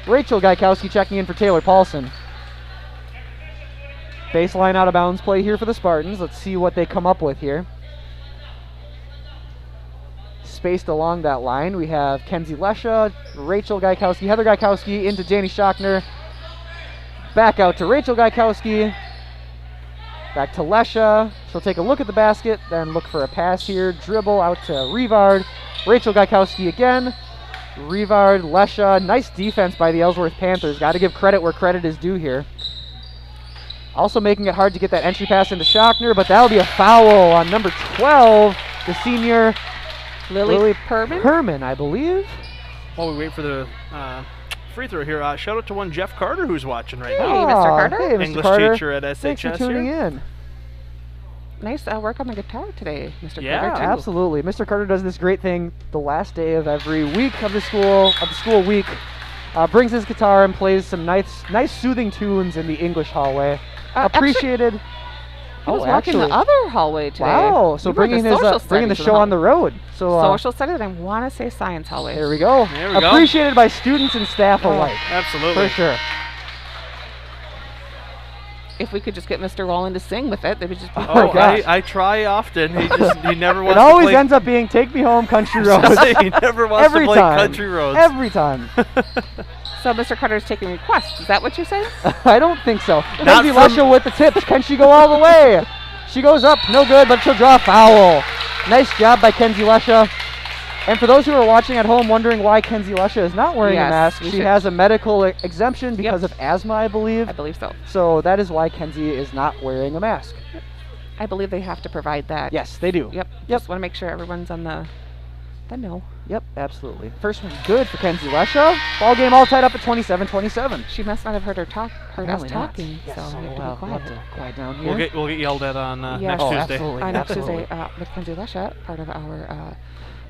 Rachel Gaikowski checking in for Taylor Paulson. Baseline out of bounds play here for the Spartans. Let's see what they come up with here. Spaced along that line, we have Kenzie Lesha, Rachel Gaikowski, Heather Gaikowski into Janie Shockner. Back out to Rachel Gaikowski. Back to Lesha. She'll take a look at the basket, then look for a pass here. Dribble out to Rivard. Rachel Gaikowski again. Rivard, Lesha. Nice defense by the Ellsworth Panthers. Got to give credit where credit is due here. Also making it hard to get that entry pass into Schochner, but that'll be a foul on number 12, the senior Lily Perman? Perman, I believe. While we wait for the free throw here, shout out to one Jeff Carter who's watching right Hey, now. Mr. Carter. Hey, Mr. English Carter. teacher at SHS Thanks for tuning here. in. Nice work on the guitar today, Mr. Yeah. Carter, too. Absolutely. Mr. Carter does this great thing the last day of every week of the school week. Brings his guitar and plays some nice soothing tunes in the English hallway. Appreciated. He was walking the other hallway today. Wow. So We brought bringing the his social bringing the studies show in on the road. So social studies, and I want to say science hallway. there we go. There we go. Appreciated by students and staff alike. Absolutely. For sure. If we could just get Mr. Rowland to sing with it, they would just be Oh, Oh, gosh. I try often. He never wants It always to play. ends up being "Take Me Home, Country Roads." He never wants Every to play time. country roads. Every time. So Mr. Carter's taking requests. Is that what you're saying? I don't think so. Not Kenzie from- Lesha with the tips. Can she go all the way? She goes up, no good, but she'll draw a foul. Nice job by Kenzie Lesha. And for those who are watching at home wondering why Kenzie Lesha is not wearing a Yes, mask, we she should- has a medical exemption because of asthma, I believe. I believe so. So that is why Kenzie is not wearing a mask. I believe they have to provide that. Yes, they do. Yep. Just want to make sure everyone's on the know. Yep, absolutely. First one good for Kenzie Lesha. Ball game all tied up at 27-27. She must not have heard us Apparently not. talking, Yes, so we have to we'll be quiet. have to quiet down here. We'll get yelled at on Yes. next Oh, Tuesday. absolutely. Next absolutely. Tuesday, Mackenzie Lesha, part of our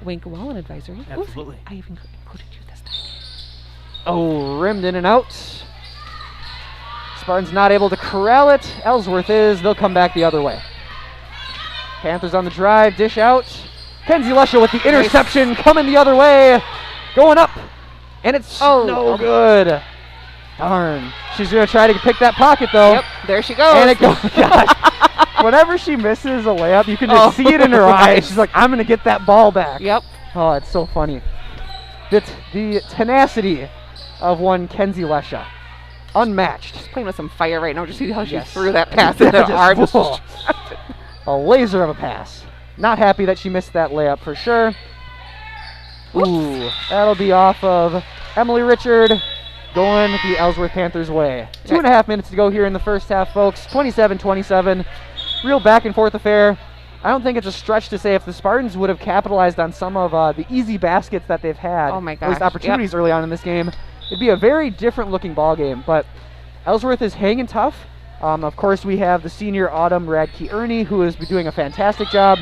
Wink Wallen advisory. Ooh, Absolutely. I even included you this time. Oh, rimmed in and out. Spartans not able to corral it. Ellsworth is. They'll come back the other way. Panthers on the drive. Dish out. Kenzie Lesha with the interception coming the other way. Going up. And it's no good. Darn. She's going to try to pick that pocket, though. Yep, there she goes. And it goes. Gosh. Whenever she misses a layup, you can just see it in her eyes. She's like, I'm going to get that ball back. Yep. Oh, it's so funny. The tenacity of one Kenzie Lesha. Unmatched. She's playing with some fire right now. Just see how she Yes. threw that pass in the Just arms. full. A laser of a pass. Not happy that she missed that layup for sure. Ooh, that'll be off of Emily Richard, going the Ellsworth Panthers' way. 2.5 minutes to go here in the first half, folks. 27-27. Real back and forth affair. I don't think it's a stretch to say if the Spartans would have capitalized on some of the easy baskets that they've had, Oh my at least gosh, opportunities early on in this game, it'd be a very different looking ball game. But Ellsworth is hanging tough. Of course, we have the senior Autumn Radke-Ernie, who is doing a fantastic job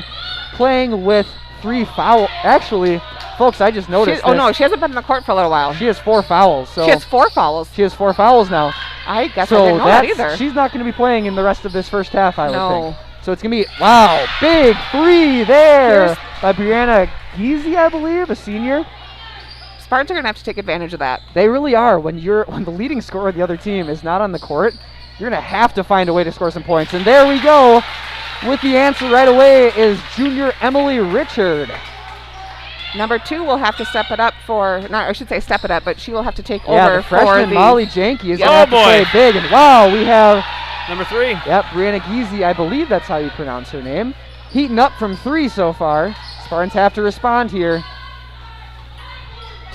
playing with 3 fouls. Actually, folks, I just noticed Oh this. no, she hasn't been in the court for a little while. She has 4 fouls. So She has 4 fouls. she has 4 fouls now. I guess So I didn't know that either. she's not going to be playing in the rest of this first half, I would No. think. So it's going to be, wow, big 3 there Here's- by Brianna Giese, I believe, a senior. Spartans are gonna have to take advantage of that. They really are. When the leading scorer of the other team is not on the court, you're going to have to find a way to score some points. And there we go. With the answer right away is junior Emily Richard. Number 2 will have to step it up for, not I should say step it up, but she will have to take Yeah, over the freshman for Molly Janke is Oh, going to have to boy. play big. And wow, we have, Number 3. yep, Brianna Giese, I believe that's how you pronounce her name. Heating up from 3 so far. Spartans have to respond here.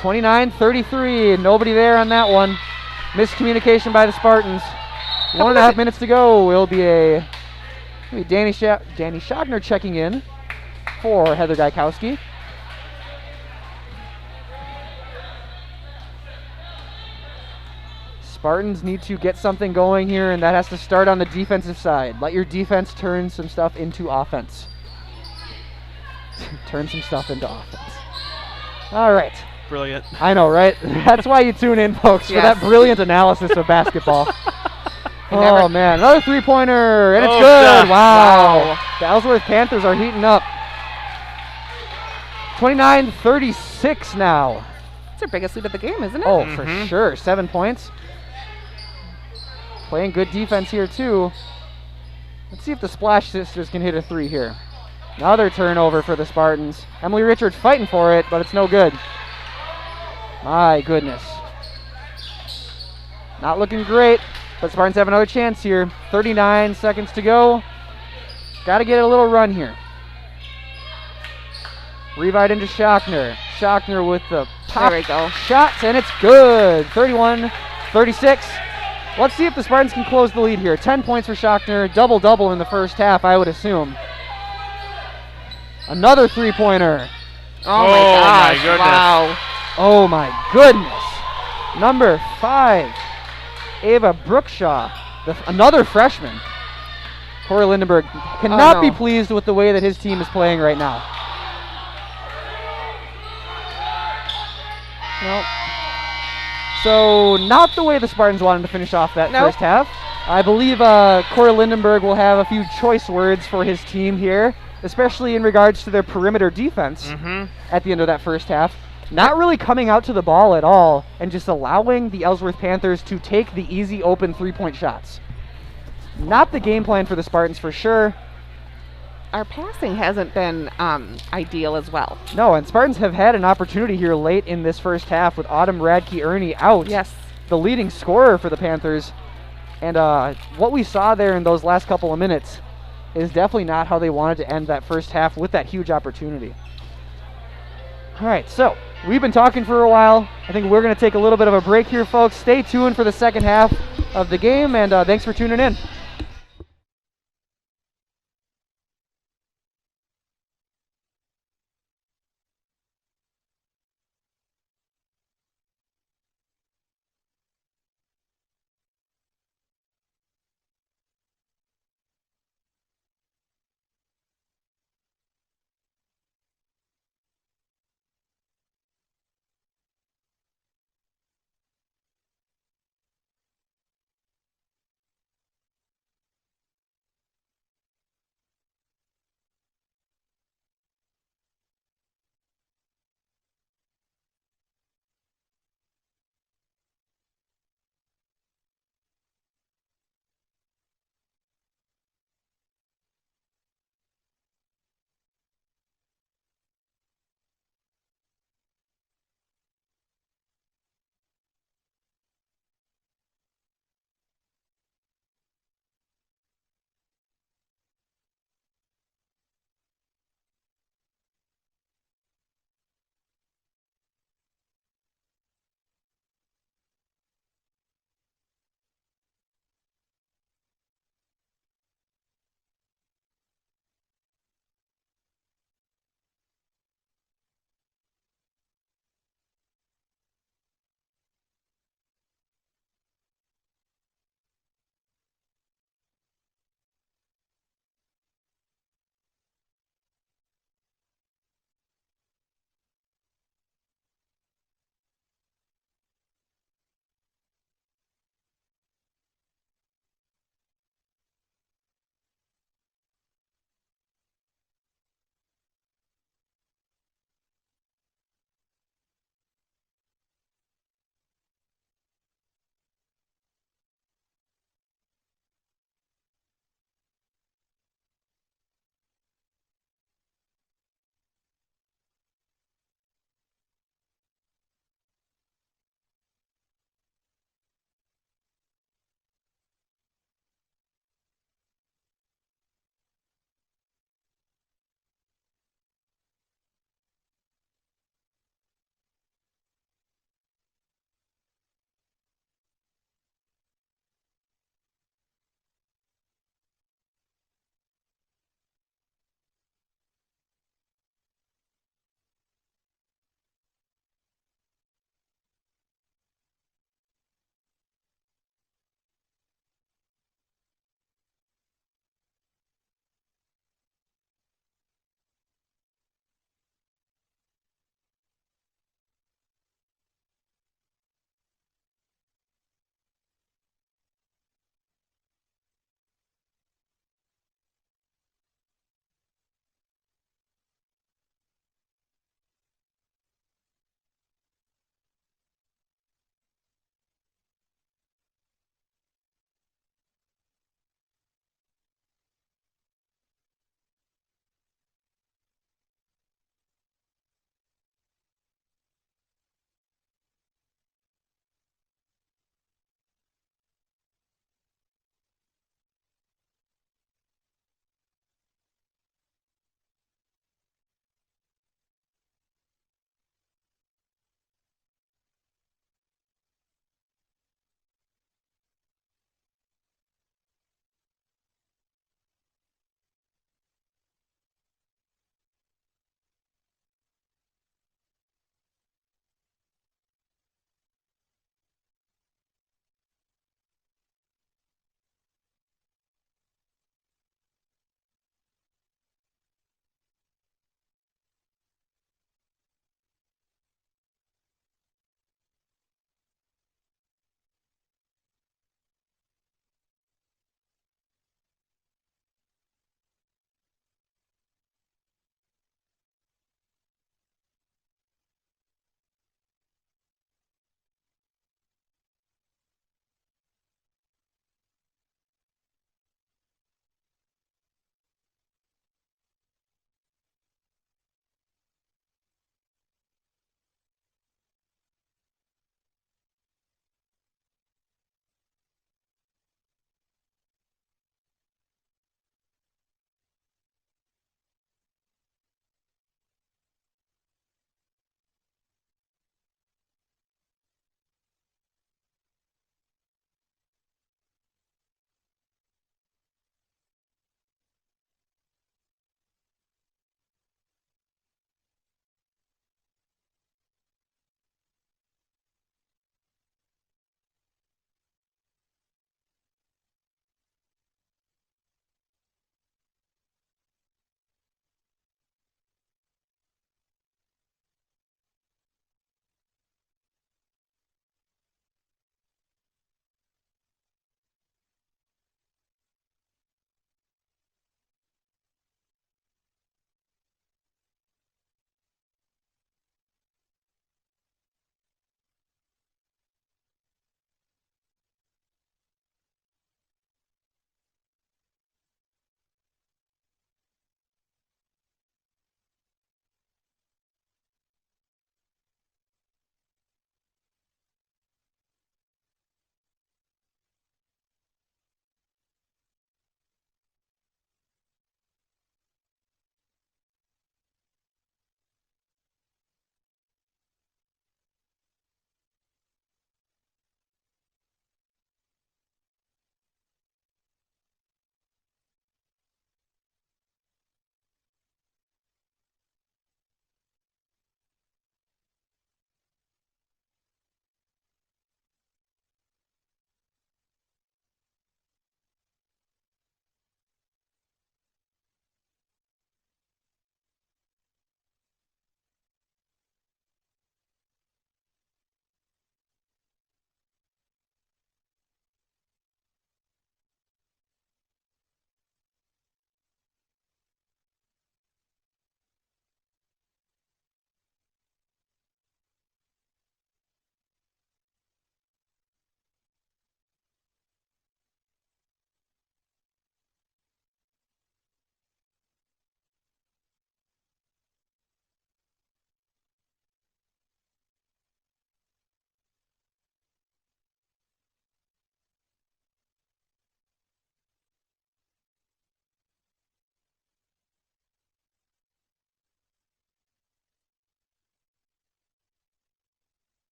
29-33, nobody there on that one. Miscommunication by the Spartans. 1.5 minutes to go. It'll be Danny Schochner checking in for Heather Gaikowski. Spartans need to get something going here, and that has to start on the defensive side. Let your defense turn some stuff into offense. Turn some stuff into offense. All right. Brilliant. I know, right? That's why you tune in, folks, for Yes. that brilliant analysis of basketball. Oh, never- man. Another three-pointer, and it's Oh, good. gosh. Wow. The Ellsworth Panthers are heating up. 29-36 now. It's their biggest lead of the game, isn't it? Oh, for sure. 7 points. Playing good defense here, too. Let's see if the Splash Sisters can hit a 3 here. Another turnover for the Spartans. Emily Richard fighting for it, but it's no good. My goodness. Not looking great, but Spartans have another chance here. 39 seconds to go. Got to get a little run here. Revite into Schochner. Schochner with the top we go. shots, and it's good. 31-36. Let's see if the Spartans can close the lead here. 10 points for Schochner, double-double in the first half, I would assume. Another three-pointer. Oh my gosh, goodness. wow. Oh my goodness. Number 5, Ava Brookshaw, another freshman. Corey Lindenberg cannot be pleased with the way that his team is playing right now. Nope. So not the way the Spartans wanted to finish off that first half. I believe Corey Lindenberg will have a few choice words for his team here, especially in regards to their perimeter defense at the end of that first half. Not really coming out to the ball at all and just allowing the Ellsworth Panthers to take the easy open three-point shots. Not the game plan for the Spartans for sure. Our passing hasn't been ideal as well. No, and Spartans have had an opportunity here late in this first half with Autumn Radke-Ernie out. Yes. The leading scorer for the Panthers. And what we saw there in those last couple of minutes is definitely not how they wanted to end that first half with that huge opportunity. All right, so we've been talking for a while. I think we're going to take a little bit of a break here, folks. Stay tuned for the second half of the game, and thanks for tuning in.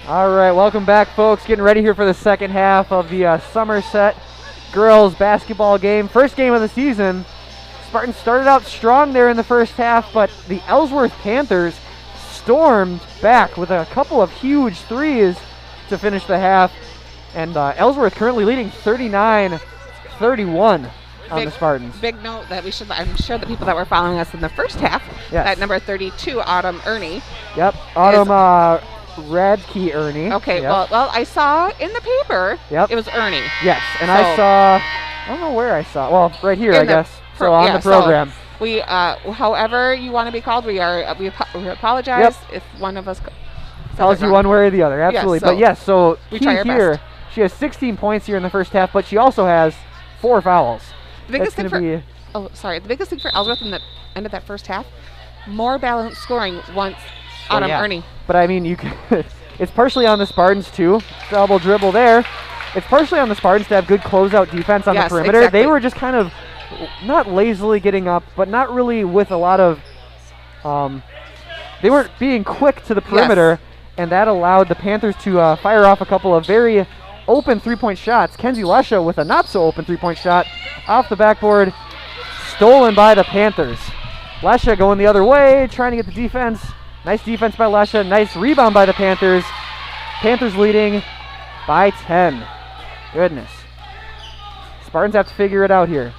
All right, welcome back, folks. Getting ready here for the second half of the Somerset girls basketball game. First game of the season. Spartans started out strong there in the first half, but the Ellsworth Panthers stormed back with a couple of huge threes to finish the half. And Ellsworth currently leading 39-31 on the Spartans. Big note that I'm sure the people that were following us in the first half, that number 32, Autumn Ernie. Yep, Autumn Radke Ernie. Okay, yep. well, I saw in the paper it was Ernie. Yes, and I saw, I don't know where I saw, well, right here, I guess. So on the program. So we, however you want to be called, we apologize if one of us tells you one way or the other, absolutely. Yes, so but yes, so we try our here, best. she has 16 points here in the first half, but she also has 4 fouls. The biggest thing the biggest thing for Ellsworth in the end of that first half, more balanced scoring once Autumn Ernie. But I mean, you can it's partially on the Spartans too. Double dribble there. It's partially on the Spartans to have good closeout defense on the perimeter. Exactly. They were just kind of not lazily getting up, but not really with a lot of they weren't being quick to the perimeter, and that allowed the Panthers to fire off a couple of very open three-point shots. Kenzie Lesha with a not-so-open three-point shot off the backboard, stolen by the Panthers. Lesha going the other way, trying to get the defense. Nice defense by Lesha. Nice rebound by the Panthers. Panthers leading by 10. Goodness. Spartans have to figure it out here.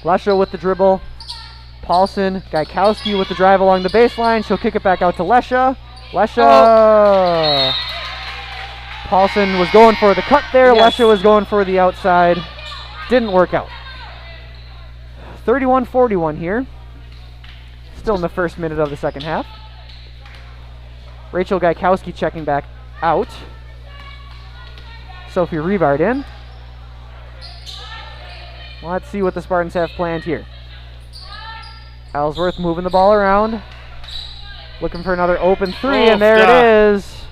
Lesha with the dribble. Paulson, Gaikowski with the drive along the baseline. She'll kick it back out to Lesha. Lesha. Paulson was going for the cut there. Lesha was going for the outside. Didn't work out. 31-41 here. Still in the first minute of the second half. Rachel Gaikowski checking back out. Sophie Rebard in. Let's see what the Spartans have planned here. Ellsworth moving the ball around. Looking for another open three, and there it is.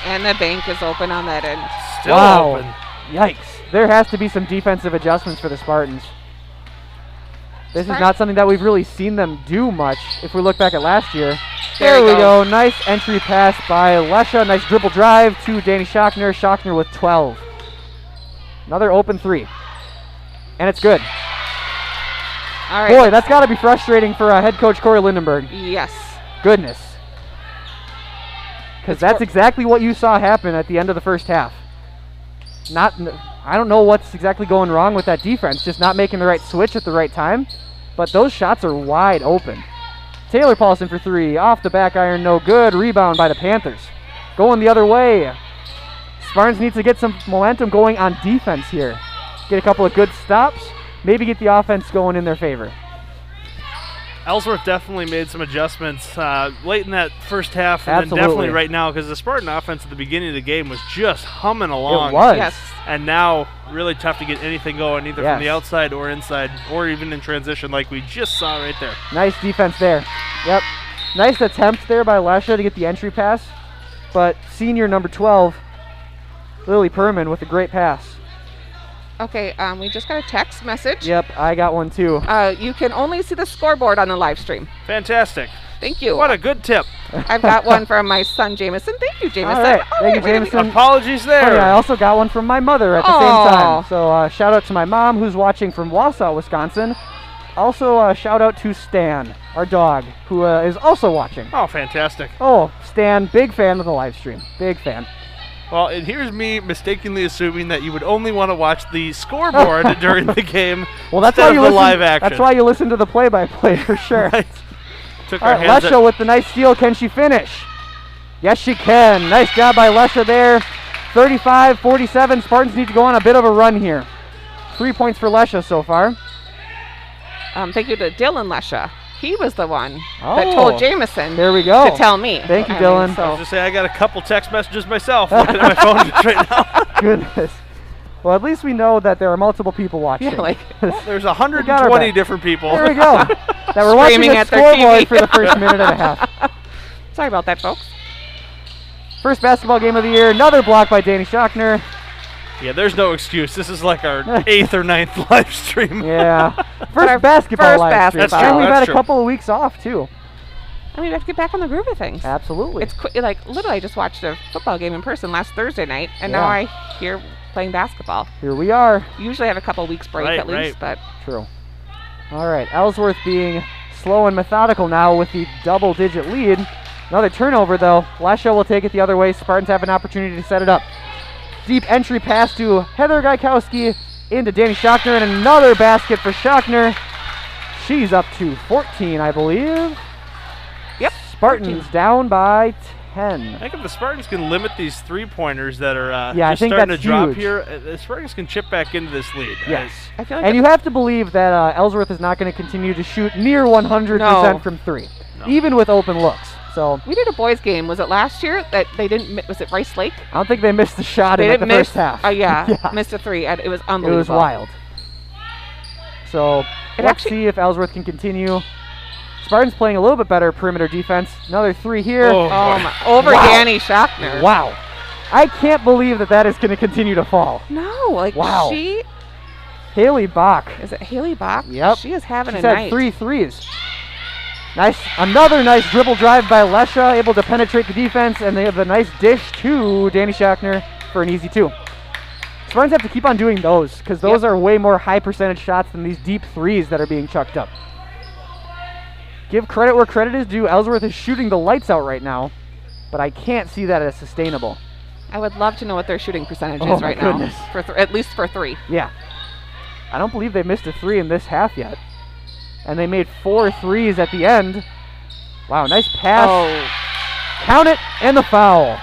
And the bank is open on that end. Still open. Yikes. There has to be some defensive adjustments for the Spartans. This is not something that we've really seen them do much if we look back at last year. There we go. Nice entry pass by Lesha. Nice dribble drive to Danny Schochner. Schochner with 12. Another open three. And it's good. All right. Boy, that's got to be frustrating for head coach Corey Lindenberg. Yes. Goodness. Because that's exactly what you saw happen at the end of the first half. I don't know what's exactly going wrong with that defense, just not making the right switch at the right time. But those shots are wide open. Taylor Paulson for three. Off the back iron, no good. Rebound by the Panthers. Going the other way. Spartans needs to get some momentum going on defense here. Get a couple of good stops. Maybe get the offense going in their favor. Ellsworth definitely made some adjustments late in that first half, and then definitely right now, because the Spartan offense at the beginning of the game was just humming along. It was. Yes. And now really tough to get anything going, either from the outside or inside, or even in transition like we just saw right there. Nice defense there. Yep. Nice attempt there by Lesha to get the entry pass, but senior number 12, Lily Perman, with a great pass. Okay, we just got a text message. Yep, I got one too. You can only see the scoreboard on the live stream. Fantastic. Thank you. What a good tip. I've got one from my son, Jameson. Thank you, Jameson. All right. Thank you, Jameson. Apologies there. Oh, yeah, I also got one from my mother at the same time. So shout out to my mom, who's watching from Wausau, Wisconsin. Also, shout out to Stan, our dog, who is also watching. Oh, fantastic. Oh, Stan, big fan of the live stream. Big fan. Well, and here's me mistakenly assuming that you would only want to watch the scoreboard during the game instead of the live action. That's why you listen to the play-by-play for sure. Right. Took All our right, hands Lesha with the nice steal. Can she finish? Yes, she can. Nice job by Lesha there. 35-47. Spartans need to go on a bit of a run here. 3 points for Lesha so far. Thank you to Dylan Lesha. He was the one that told Jameson there we go. to tell me. Thank you, Dylan. I was just say I got a couple text messages myself looking at my phone just right now. Goodness. Well, at least we know that there are multiple people watching. Yeah, like there's 120 different people. There we go. That were watching the scoreboard for the first minute and a half. Sorry about that, folks. First basketball game of the year. Another block by Danny Schochner. Yeah, there's no excuse. This is like our 8th or 9th live stream. Yeah. First basketball live stream. That's true. And we've had true. a couple of weeks off, too. I mean, we have to get back on the groove of things. Absolutely. It's like literally, I just watched a football game in person last Thursday night, and now Yeah. I hear playing basketball. Here we are. Usually I have a couple weeks break Right, at least, but True. All right, Ellsworth being slow and methodical now with the double-digit lead. Another turnover, though. Lesha will take it the other way. Spartans have an opportunity to set it up. Deep entry pass to Heather Gaikowski into Danny Schochner, and another basket for Schochner. She's up to 14, I believe. Yep. Spartans 14. down by 10. I think if the Spartans can limit these three-pointers that are Yeah, I just think starting that's to drop huge. here, the Spartans can chip back into this lead. Yes. I feel like And you have to believe that Ellsworth is not going to continue to shoot near 100% No. from three, No. even with open looks. So we did a boys game. Was it last year that they didn't? Was it Rice Lake? I don't think they missed the shot They in didn't the miss. first half. Yeah, Yeah. missed a three. And it was It unbelievable. was wild. So It let's actually- see if Ellsworth can continue. Spartans playing a little bit better perimeter defense. Another three here. Oh. Oh my! Over Wow. Danny Schochner. Wow. I can't believe that is going to continue to fall. No, like Wow. she Haley Bach. is it Haley Bach? Yep. She is having She's a had night. 3 threes. Nice. Another nice dribble drive by Lesha, able to penetrate the defense, and they have a nice dish to Danny Schochner for an easy 2. Spartans have to keep on doing those because those Yep. are way more high percentage shots than these deep threes that are being chucked up. Give credit where credit is due. Ellsworth is shooting the lights out right now, but I can't see that as sustainable. I would love to know what their shooting percentage Oh is my right goodness. now. For at least for 3. Yeah. I don't believe they missed a 3 in this half yet. And they made 4 threes at the end. Wow, nice pass. Oh, Count it, and the foul.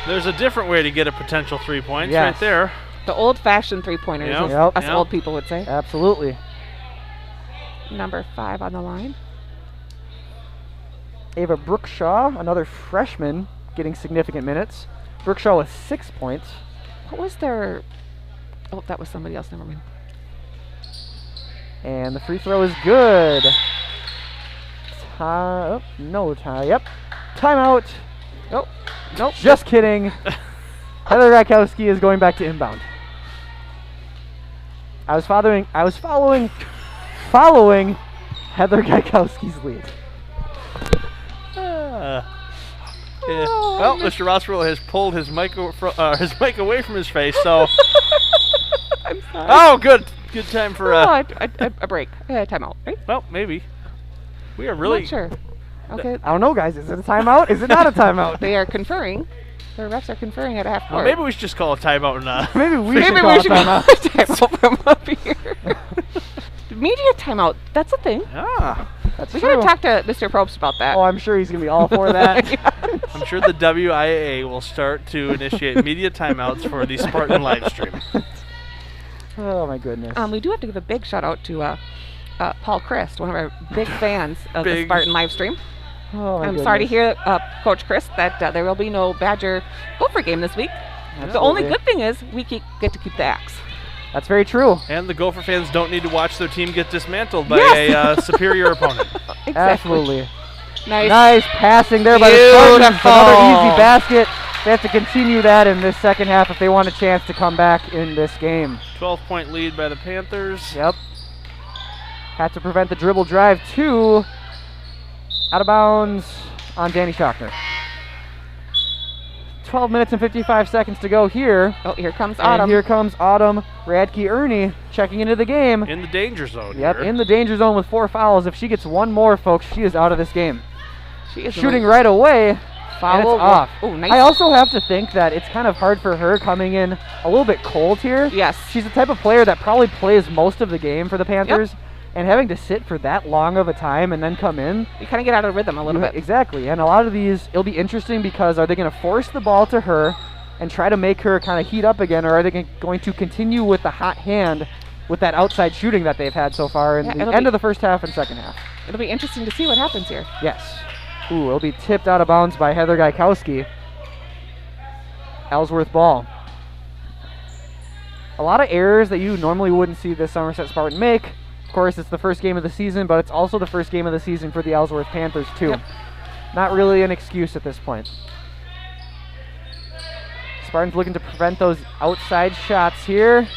There's a different way to get a potential 3 points Yes. right there. the old-fashioned 3-pointers, Yep. as Yep. us Yep. old people would say. Absolutely. Number 5 on the line. Ava Brookshaw, another freshman, getting significant minutes. Brookshaw with 6 points. What was their? Oh, that was somebody else. Never mind. And the free throw is good. No tie. Yep. Timeout. Oh, nope. Just kidding. Heather Rakowski is going back to inbound. I was following Heather Gaikowski's lead. Yeah. Well, Mr. Rossville has pulled his mic away from his face, so. I'm sorry. Oh, good. Good time for a break. Timeout. Right? well, maybe. We are I'm really not sure. Okay. I don't know, guys. Is it a timeout? Is it not a timeout? They are conferring. The refs are conferring at half well, court. maybe we should just call a timeout and Maybe we Maybe should we call should a call timeout. a timeout from up here. Media timeout. That's a thing. That's We true. gotta talk to Mr. Probst about that. Oh, I'm sure he's gonna be all for that. I'm sure the WIAA will start to initiate media timeouts for the Spartan live stream. Oh my goodness. We do have to give a big shout out to Paul Christ, one of our big fans of the Big. Spartan live stream. Oh my I'm sorry to goodness. hear, Coach Chris, that there will be no Badger Gopher game this week. The only Absolutely. good thing is we get to keep the axe. That's very true. And the Gopher fans don't need to watch their team get dismantled by Yes. a superior opponent. Exactly. Absolutely. Nice. Nice passing there by the Spartans. Beautiful. Another easy basket. They have to continue that in this second half if they want a chance to come back in this game. 12-point lead by the Panthers. Yep. Had to prevent the dribble drive to out of bounds on Danny Schochner. 12 minutes and 55 seconds to go here. Oh, here comes And Autumn. here comes Autumn Radke-Ernie checking into the game. In the danger zone. Yep, here. in the danger zone with 4 fouls. If she gets one more, folks, she is out of this game. She is Shooting right away. foul. And it's off. Oh, nice. I also have to think that it's kind of hard for her coming in a little bit cold here. Yes. She's the type of player that probably plays most of the game for the Panthers. And having to sit for that long of a time and then come in. You kind of get out of rhythm a little bit. Exactly. And a lot of these, it'll be interesting because are they going to force the ball to her and try to make her kind of heat up again, or are they going to continue with the hot hand with that outside shooting that they've had so far in Yeah, the it'll end be- of the first half and second half? It'll be interesting to see what happens here. Yes. Ooh, it'll be tipped out of bounds by Heather Gaikowski. Ellsworth ball. A lot of errors that you normally wouldn't see the Somerset Spartan make. Of course, it's the first game of the season, but it's also the first game of the season for the Ellsworth Panthers, too. Yep. Not really an excuse at this point. Spartans looking to prevent those outside shots here.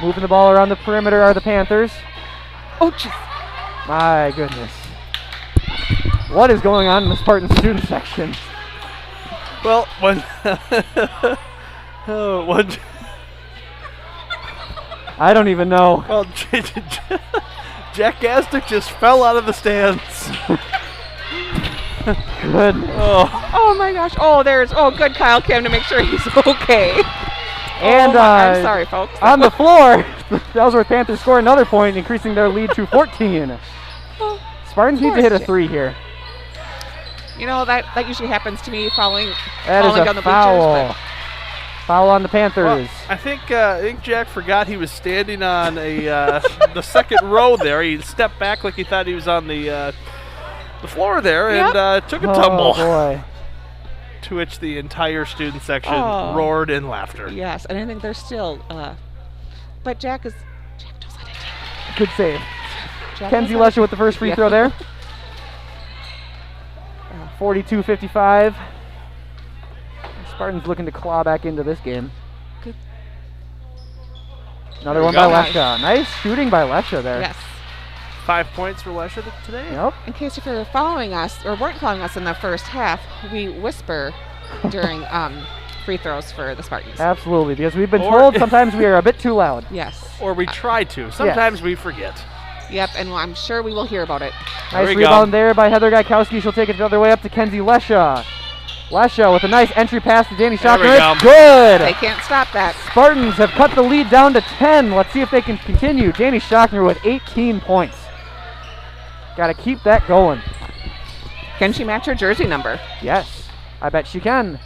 Moving the ball around the perimeter are the Panthers. Oh, jeez. My goodness. What is going on in the Spartan student section? Well, when one, I don't even know. well, Jack Gastic just fell out of the stands. Good. Oh my gosh. Good Kyle Kim to make sure he's okay. And I'm sorry, folks. on the floor, the Ellsworth Panthers score another point, increasing their lead to 14. Spartans need to hit a 3 here. You know, that usually happens to me falling That is down a the foul. bleachers. Foul on the Panthers. Well, I think Jack forgot he was standing on the second row there. He stepped back like he thought he was on the floor there and took a tumble. Oh, boy. To which the entire student section roared in laughter. Yes, and I think they're still. But Jack knows how to take it. Good save. Jack Kenzie knows how to- Lesher with the first free Yeah. throw there. 42-55. Spartans looking to claw back into this game. Good. Another There one we by go. Lesha. Nice shooting by Lesha there. Yes. 5 points for Lesher today. Yep. In case if you're following us or weren't following us in the first half, we whisper during free throws for the Spartans. Absolutely, because we've been Or- told sometimes we are a bit too loud. Yes. Or we try to. Sometimes we forget. Yep, and I'm sure we will hear about it. There Nice we rebound go. there by Heather Gaikowski. She'll take it the other way up to Kenzie Lesha. Lesha with a nice entry pass to Danny There we Shocker. go. It's good. They can't stop that. Spartans have cut the lead down to 10. Let's see if they can continue. Danny Shockner with 18 points. Got to keep that going. Can she match her jersey number? Yes, I bet she can.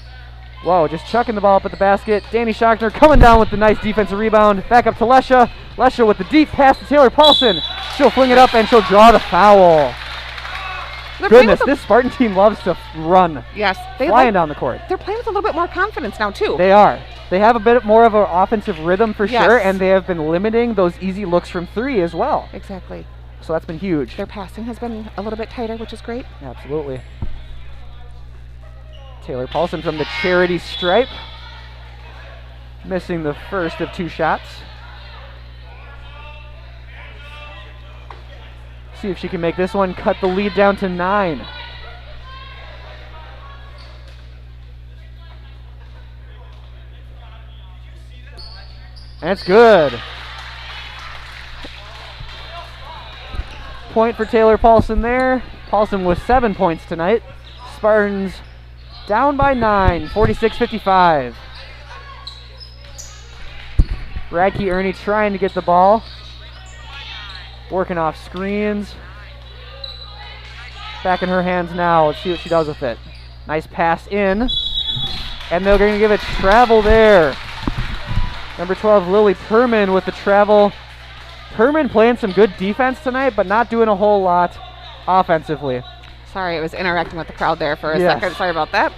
Whoa, just chucking the ball up at the basket. Danny Shockner coming down with the nice defensive rebound. Back up to Lesha. Lesha with the deep pass to Taylor Paulson. She'll fling it up and she'll draw the foul. They're playing Goodness, with this Spartan team loves to run. Yes, Flying down the court. They're playing with a little bit more confidence now too. They are. They have a bit more of an offensive rhythm for Yes. sure, and they have been limiting those easy looks from 3 as well. Exactly. So that's been huge. Their passing has been a little bit tighter, which is great. Absolutely. Taylor Paulson from the charity stripe. Missing the first of 2 shots. See if she can make this one cut the lead down to 9. That's good. Point for Taylor Paulson there. Paulson with 7 points tonight. Spartans down by 9, 46-55. Radke Ernie trying to get the ball. Working off screens. Back in her hands now. Let's see what she does with it. Nice pass in. And they're going to give it travel there. Number 12, Lily Perman with the travel. Perman playing some good defense tonight, but not doing a whole lot offensively. Sorry, I was interacting with the crowd there for a Yes. second. Sorry about that.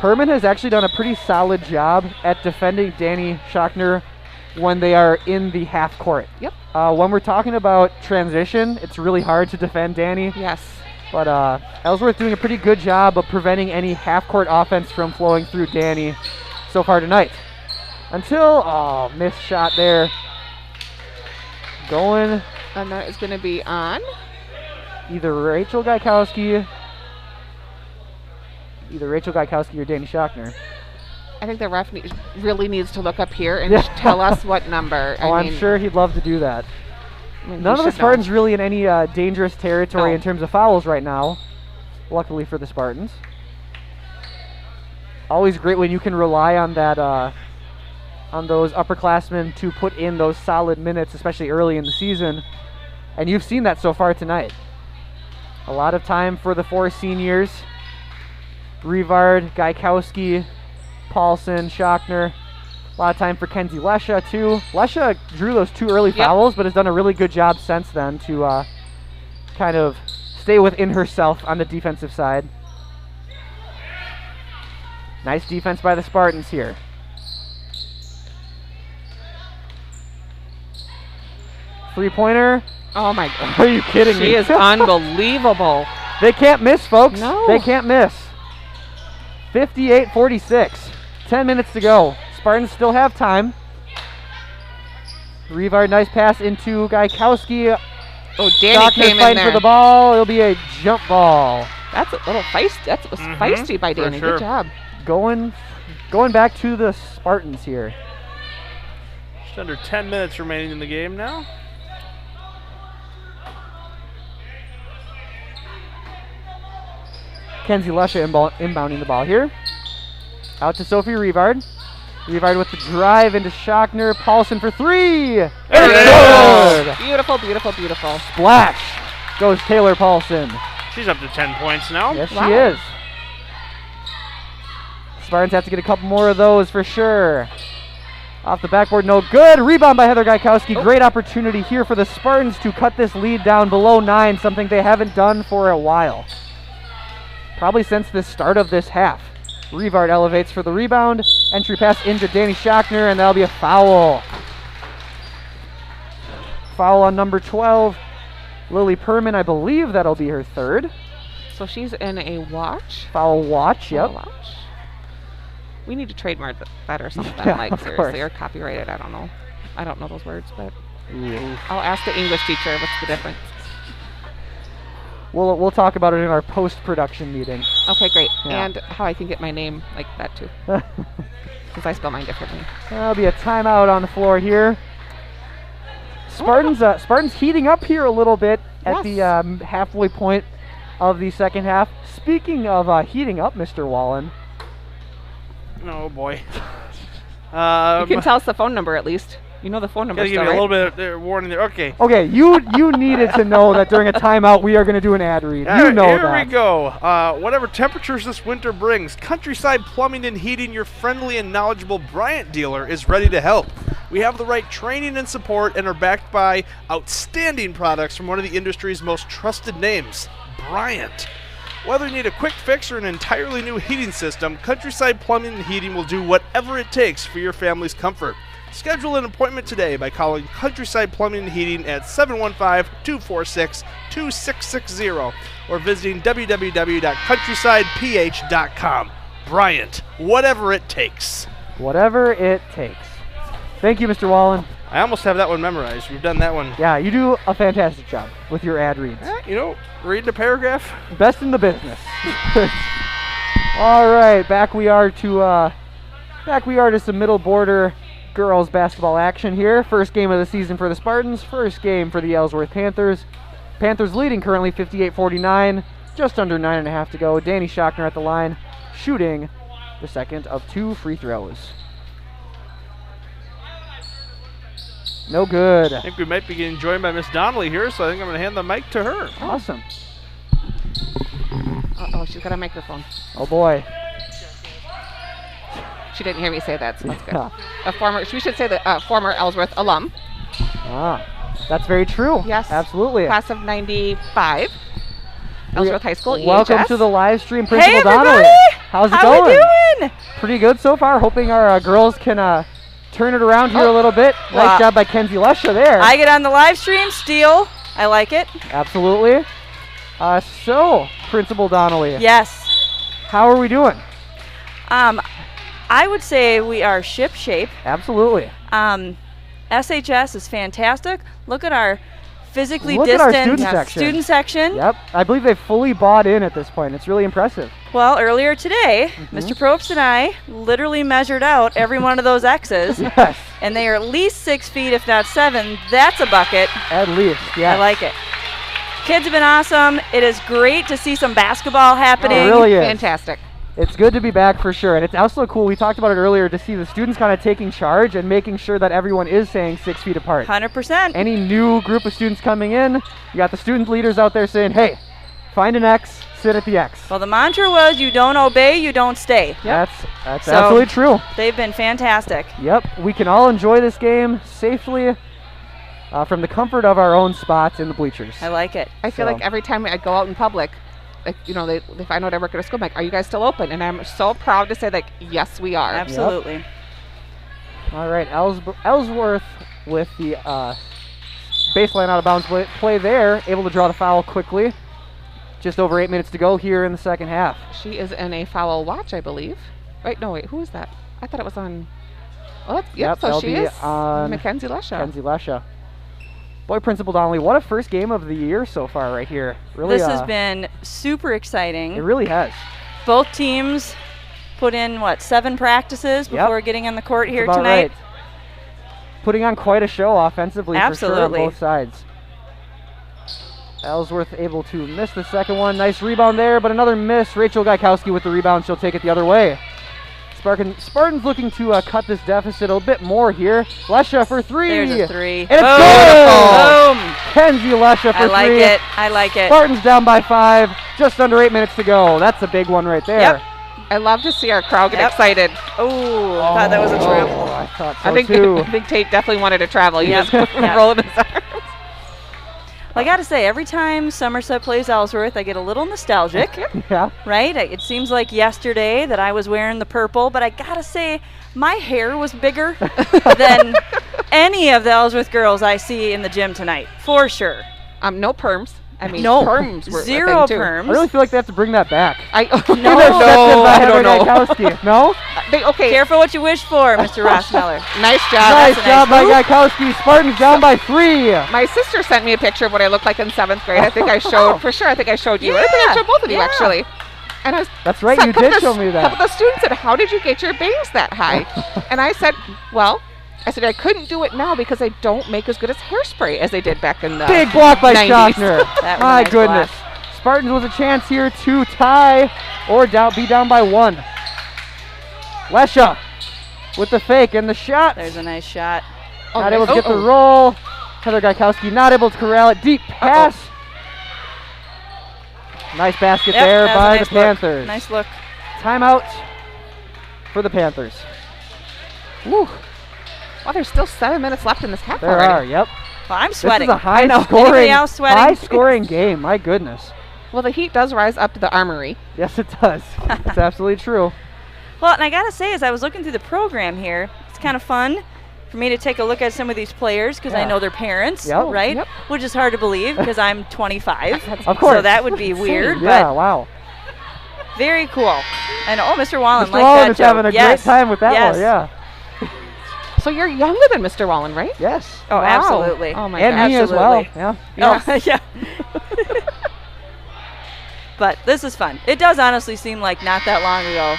Perman has actually done a pretty solid job at defending Danny Shockner when they are in the half court. Yep. When we're talking about transition, it's really hard to defend Danny. Yes. But Ellsworth doing a pretty good job of preventing any half court offense from flowing through Danny so far tonight. Until, missed shot there. Going And that is going to be on. either Rachel Gaikowski or Danny Shockner. I think the ref really needs to look up here and Yeah. tell us what number. I'm sure he'd love to do that. None of the Spartans really in any dangerous territory No. in terms of fouls right now, luckily for the Spartans. Always great when you can rely on that, on those upperclassmen to put in those solid minutes, especially early in the season. And you've seen that so far tonight. A lot of time for the 4 seniors. Rivard, Gaikowski, Paulson, Shockner. A lot of time for Kenzie Lesha, too. Lesha drew those 2 early Yep. fouls, but has done a really good job since then to kind of stay within herself on the defensive side. Nice defense by the Spartans here. Three-pointer. Oh my God. Are you kidding me? She is unbelievable. They can't miss, folks. No. They can't miss. 58-46. 10 minutes to go. Spartans still have time. Rivard, nice pass into Gaikowski. Oh, Danny Stockner came in fighting there. for the ball. It'll be a jump ball. That's a little feisty. That was feisty by for Danny. sure. Good job. Going back to the Spartans here. Just under 10 minutes remaining in the game now. Kenzie Lesha inbounding the ball here. Out to Sophie Revard. Revard with the drive into Schockner. Paulson for three. There It's it good. Beautiful, beautiful, beautiful. Splash goes Taylor Paulson. She's up to 10 points now. Yes, Wow. she is. Spartans have to get a couple more of those for sure. Off the backboard, no good. Rebound by Heather Gaikowski. Great opportunity here for the Spartans to cut this lead down below 9, something they haven't done for a while. Probably since the start of this half. Revard elevates for the rebound. Entry pass into Danny Schockner, and that'll be a foul. Foul on number 12. Lily Perman, I believe that'll be her third. So she's in a watch. Foul watch, yep. Watch. We need to trademark that or something, Yeah, like of seriously, course. or copyrighted. I don't know. I don't know those words, but Ooh. I'll ask the English teacher what's the difference. We'll talk about it in our post-production meeting. Okay, great. Yeah. And how I can get my name like that too, because I spell mine differently. There'll be a timeout on the floor here. Spartans heating up here a little bit at the halfway point of the second half. Speaking of heating up, Mr. Wallen. Oh, boy. You can tell us the phone number at least. You know the phone number Gotta give still, you a right? little bit of warning there. Okay. Okay, you needed to know that during a timeout we are going to do an ad read. You know Here that. we go. Whatever temperatures this winter brings, Countryside Plumbing and Heating, your friendly and knowledgeable Bryant dealer, is ready to help. We have the right training and support and are backed by outstanding products from one of the industry's most trusted names, Bryant. Whether you need a quick fix or an entirely new heating system, Countryside Plumbing and Heating will do whatever it takes for your family's comfort. Schedule an appointment today by calling Countryside Plumbing and Heating at 715-246-2660 or visiting www.countrysideph.com. Bryant, whatever it takes. Whatever it takes. Thank you, Mr. Wallen. I almost have that one memorized. We've done that one. Yeah, you do a fantastic job with your ad reads. Reading a paragraph. Best in the business. All right, back we are to some middle border girls basketball action here. First game of the season for the Spartans. First game for the Ellsworth Panthers. Panthers leading currently 58-49. Just under 9.5 to go. Danny Schockner at the line, shooting the second of 2 free throws. No good. I think we might be getting joined by Miss Donnelly here, so I think I'm going to hand the mic to her. Awesome. Uh-oh, she's got a microphone. Oh boy. She didn't hear me say that, so that's good. Yeah. We should say the former Ellsworth alum. That's very true. Yes. Absolutely. Class of 95. Ellsworth High School, Welcome EHS. to the live stream, Principal Hey, Donnelly. everybody! How's it How going? we doing? Pretty good so far. Hoping our girls can turn it around here a little bit. Nice Well, job by Kenzie Lesha there. I get on the live stream, steal. I like it. Absolutely. So, Principal Donnelly, Yes. how are we doing? I would say we are ship shape. Absolutely. SHS is fantastic. Look at our physically Look at our distant student section. Yep. I believe they've fully bought in at this point. It's really impressive. Well, earlier today, Mr. Probst and I literally measured out every one of those X's, Yes. and they are at least 6 feet, if not 7. That's a bucket. At least. Yeah. I like it. Kids have been awesome. It is great to see some basketball happening. It really is. Fantastic. It's good to be back for sure. And it's also cool, we talked about it earlier, to see the students kind of taking charge and making sure that everyone is staying 6 feet apart. 100%. Any new group of students coming in, you got the student leaders out there saying, hey, find an X, sit at the X. Well, the mantra was, you don't obey, you don't stay. That's So- absolutely true. They've been fantastic. Yep, we can all enjoy this game safely from the comfort of our own spots in the bleachers. I like it. I feel So- like every time I go out in public, like, they find out I work at a school, I'm like, are you guys still open? And I'm so proud to say, like, yes, we are. Absolutely. All right, Ellsworth with the baseline out of bounds play there, able to draw the foul quickly. Just over 8 minutes to go here in the second half. She is in a foul watch, I believe. Wait, no, wait, who is that? I thought it was on. Oh, that's, Yep, so that'll she be is on Mackenzie Lesha. Kenzie Lesha. Boy, Principal Donnelly, what a first game of the year so far right here. Really, This has been super it exciting. really has. Both teams put in, 7 practices before getting on the court here That's about tonight. right. Putting on quite a show offensively for sure on Absolutely. both sides. Ellsworth able to miss the second one. Nice rebound there, but another miss. Rachel Gaikowski with the rebound. She'll take it the other way. Spartans looking to cut this deficit a bit more here. Lesha for 3. There's a 3. And it's Boom. good! Boom. Kenzie Lesha for 3. I like it. I like it. Spartans down by 5. Just under 8 minutes to go. That's a big one right there. Yep. I love to see our crowd get Yep. excited. Oh, I thought that was a trip. I thought so I think too. I think Tate definitely wanted to travel. He Yep. was Yep. rolling his arms. Well, I got to say, every time Somerset plays Ellsworth, I get a little nostalgic, Yeah. right? It seems like yesterday that I was wearing the purple, but I got to say, my hair was bigger than any of the Ellsworth girls I see in the gym tonight, for sure. No perms. I mean, No, perms were a thing, zero too. perms. I really feel like they have to bring that back. No, Intercepted by I Heather don't know. Gaikowski. No? Okay, Careful what you wish for, Mr. Rossmiller. nice job. Nice a nice job by move. Gaikowski. Spartans down by 3. My sister sent me a picture of what I looked like in 7th grade. I think I showed, for sure, I think I showed you. I think I Yeah, showed both of you, yeah. actually. And I was, That's right, so you a couple did of show me A couple that. of the students said, how did you get your bangs that high? And I said, well, I couldn't do it now because I don't make as good as hairspray as they did back in the Big block by 90s. Stockner. That was a My nice goodness. block. Spartans with a chance here to tie or be down by 1. Lesha with the fake and the shot. There's a nice shot. Oh, Not nice. able to get the Oh. roll. Heather Gaikowski not able to corral it. Deep pass. Nice basket Yep, there that was a by nice the look. Panthers. Nice look. Timeout for the Panthers. Woo. Well, there's still 7 minutes left in this half There already. are, yep. Well, I'm This sweating. is a I know. high-scoring Anybody else sweating? game. My goodness. Well, the heat does rise up to the armory. Yes, it does. It's absolutely true. Well, and I gotta say, as I was looking through the program here, it's kind of fun for me to take a look at some of these players because I Yeah. know their parents, Yep. right? Yep. Which is hard to believe because I'm 25. Of course. So that would be weird, Yeah, but wow. very cool. And Mr. Wallen Mr. liked Wallen that is joke. having a Yes. great time with that Yes. one. Yeah. So you're younger than Mr. Wallen, right? Yes. Oh, Wow. absolutely. Oh my And gosh. me as well. Absolutely. Yeah. Oh, yeah. But this is fun. It does honestly seem like not that long ago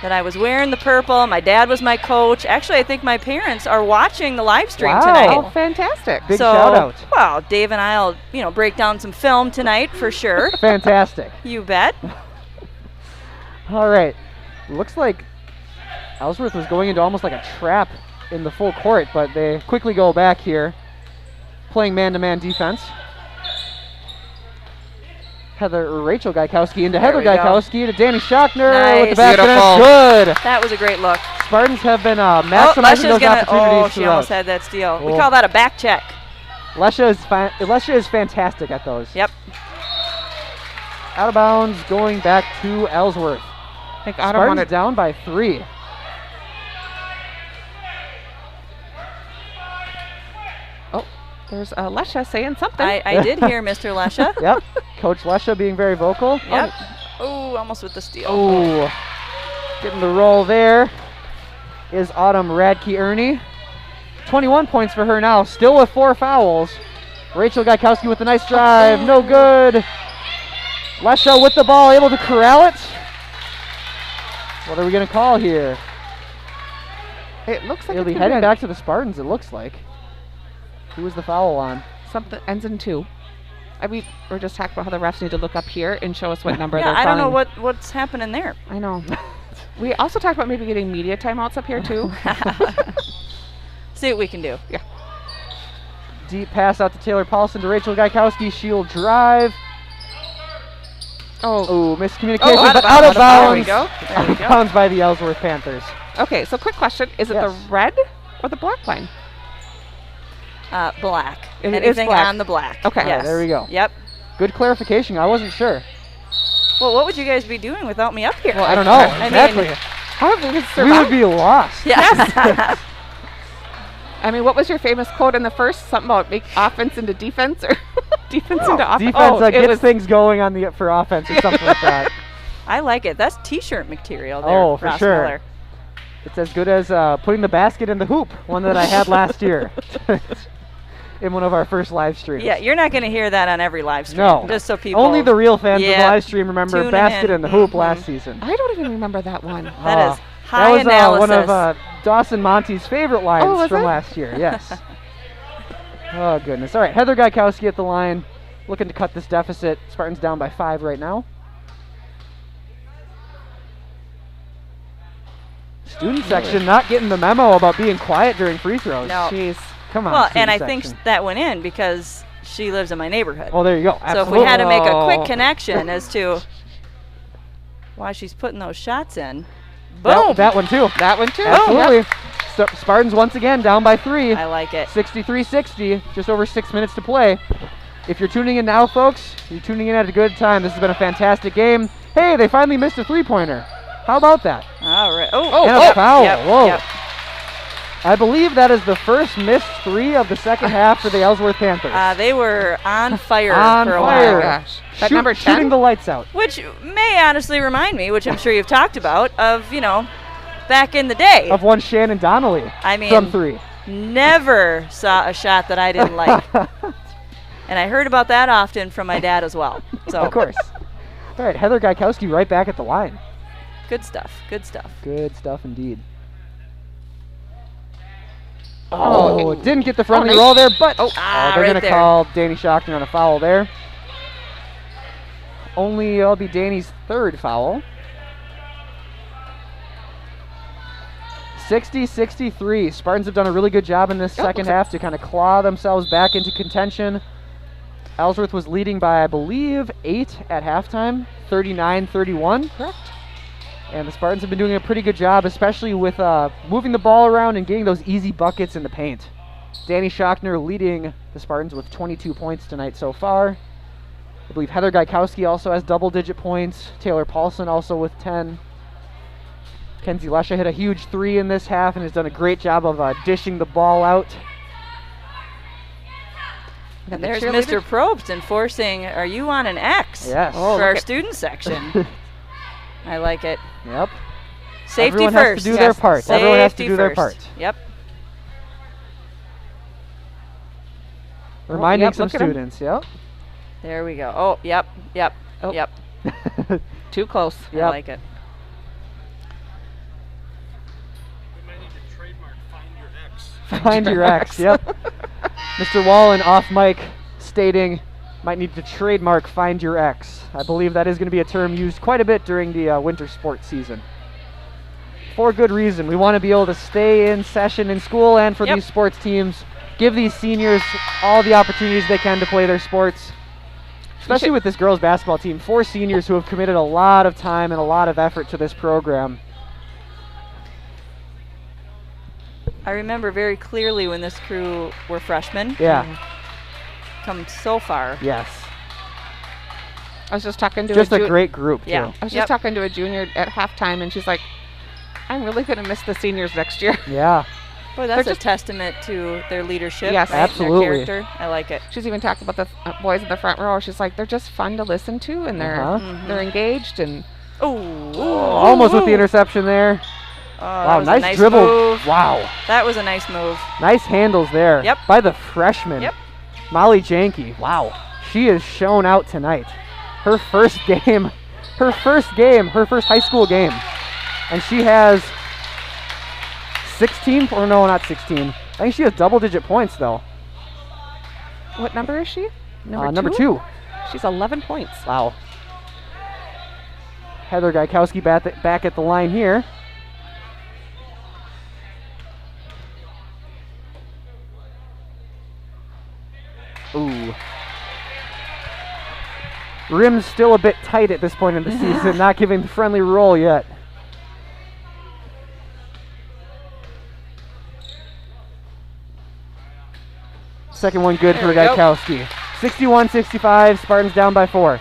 that I was wearing the purple. My dad was my coach. Actually, I think my parents are watching the live stream Wow. tonight. Oh, fantastic. Big so, shout out. Well, Dave and I'll, break down some film tonight for sure. Fantastic. You bet. All right. Looks like Ellsworth was going into almost like a trap in the full court, but they quickly go back here, playing man-to-man defense. Rachel Gaikowski into Heather we go. Gaikowski to Danny Schockner with the Nice. basket. And Beautiful. it's good. That was a great look. Spartans have been Oh, maximizing Lesha's those gonna. opportunities Oh, she almost throughout. had that steal. We Cool. call that a back check. Lesha is fantastic at those. Yep. Out of bounds, going back to Ellsworth. I think Autumn Spartans wanted down by 3. There's Lesha saying something. I did hear Mr. Lesha. Yep. Coach Lesha being very vocal. Yep. Oh, almost with the steal. Oh, getting the roll there is Autumn Radke-Ernie. 21 points for her now, still with 4 fouls. Rachel Gaikowski with a nice drive, no good. Lesha with the ball, able to corral it. What are we going to call here? It looks like It'll be it's heading good. back to the Spartans, it looks like. Who was the foul on? Something ends in 2. We're just talking about how the refs need to look up here and show us what number Yeah, they're I don't know calling. what's happening there. I know. We also talked about maybe getting media timeouts up here too. See what we can do. Deep pass out to Taylor Paulson to Rachel Gaikowski. She'll drive. Oh, miscommunication, Oh, but out of bounds. There we go. There we Out of go. bounds by the Ellsworth Panthers. Okay, so quick question. Is it Yes. the red or the black line? Black. It is Anything black. on the black. Okay. Yes. There we go. Yep. Good clarification. I wasn't sure. Well, what would you guys be doing without me up here? I don't know. I Exactly. mean, How have we we would survived? be lost. yes. I mean, what was your famous quote in the first? Something about make offense into defense or defense into offense? Defense it gets was things going on for offense or something like that. I like it. That's T-shirt material there, Oh, for Ross sure. Miller. It's as good as putting the basket in the hoop, one that I had last year. in one of our first live streams. Yeah, you're not going to hear that on every live stream. No. Just so people. Only the real fans of the Yeah, live stream remember tuning Basket in. and the Hoop last season. I don't even remember that one. That is high that was analysis. one of Dawson Monty's favorite lines was from it? last year. Yes. Oh, goodness. All right, Heather Gaikowski at the line, looking to cut this deficit. Spartans down by 5 right now. Student section not getting the memo about being quiet during free throws. No. Jeez. Come on, Well, student and I think section. that went in because she lives in my neighborhood. Oh, there you go. So if Absolutely. we had to make a Oh. quick connection as to why she's putting those shots in, That- boom. That one, too. That one too. Absolutely. Yep. So Spartans once again down by 3. I like it. 63-60, just over 6 minutes to play. If you're tuning in now, folks, you're tuning in at a good time. This has been a fantastic game. Hey, they finally missed a three-pointer. How about that? All right. And a foul. Yep, Whoa. yep. I believe that is the first missed 3 of the second half for the Ellsworth Panthers. They were on fire On for a fire. while. Gosh. That number 10? Shooting the lights out. Which may honestly remind me, which I'm sure you've talked about, of, back in the day. Of one Shannon Donnelly I mean, from 3. never saw a shot that I didn't like. And I heard about that often from my dad as well. So Of course. All right, Heather Gaikowski right back at the line. good stuff. Good stuff. Good stuff indeed. Oh, didn't get the friendly nice. roll there, but they're right going to there. call Danny Schockner on a foul there. Only it'll be Danny's 3rd foul. 60-63. Spartans have done a really good job in this second half to kind of claw themselves back into contention. Ellsworth was leading by, I believe, 8 at halftime, 39-31. Correct. And the Spartans have been doing a pretty good job, especially with moving the ball around and getting those easy buckets in the paint. Danny Schockner leading the Spartans with 22 points tonight so far. I believe Heather Gaikowski also has double-digit points. Taylor Paulson also with 10. Kenzie Lesha hit a huge 3 in this half and has done a great job of dishing the ball out. And there's Mr. Probst enforcing, are you on an X? Yes. For our student section. I like it. Yep. Safety Everyone first. has to do their part. Safety Everyone has to do their first. part. Yep. Reminding yep, some look at 'em. students. Yep. There we go. Oh, yep. Oh. Yep. Too close. I Yep. like it. We might need to trademark Find Your X. Find your X. Yep. Mr. Wallen off mic stating might need to trademark Find Your X. I believe that is going to be a term used quite a bit during the winter sports season. For good reason. We want to be able to stay in session in school and for Yep. these sports teams, give these seniors all the opportunities they can to play their sports. Especially with this girls basketball team, 4 seniors who have committed a lot of time and a lot of effort to this program. I remember very clearly when this crew were freshmen. Yeah. Come so far. Yes. I was just talking to Just a a great group, Yeah. too. I was Yep. just talking to a junior at halftime, and she's like, "I'm really going to miss the seniors next year." Yeah. Boy, that's a just- testament to their leadership. Yes. right, and Absolutely. Their character. I like it. She's even talking about the boys in the front row. She's like, "They're just fun to listen to, and they're engaged." And Oh, Almost with the interception there. that Wow, was a nice, nice dribble. move. Wow. That was a nice move. Nice handles there. Yep. By the freshman. Yep. Molly Janke. Wow. She has shown out tonight. Her first game, her first high school game. And she has 16, or no, not 16. I think she has double-digit points, though. what number is she? Number 2. She's 11 points. Wow. Heather Gaikowski back at the line here. Ooh. Rim's still a bit tight at this point in the season, not giving the friendly roll yet. Second one good There for we go. Gaikowski. 61-65, Spartans down by 4.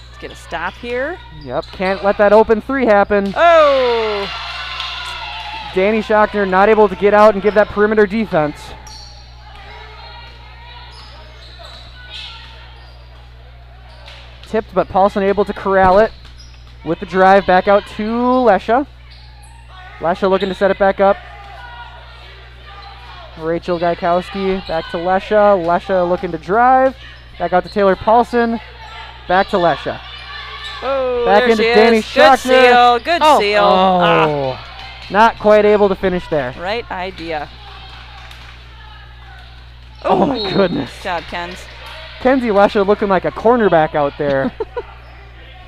Let's get a stop here. Yep, can't let that open 3 happen. Oh, Danny Schockner not able to get out and give that perimeter defense. Tipped, but Paulson able to corral it with the drive back out to Lesha. Lesha looking to set it back up. Rachel Gaikowski back to Lesha. Lesha looking to drive. Back out to Taylor Paulson. Back to Lesha. Oh, back there into she Danny is. Schochner. Good seal. Good seal. Oh, not quite able to finish there. Right idea. Oh my goodness. Good job, Kens. Kenzie Lesha looking like a cornerback out there.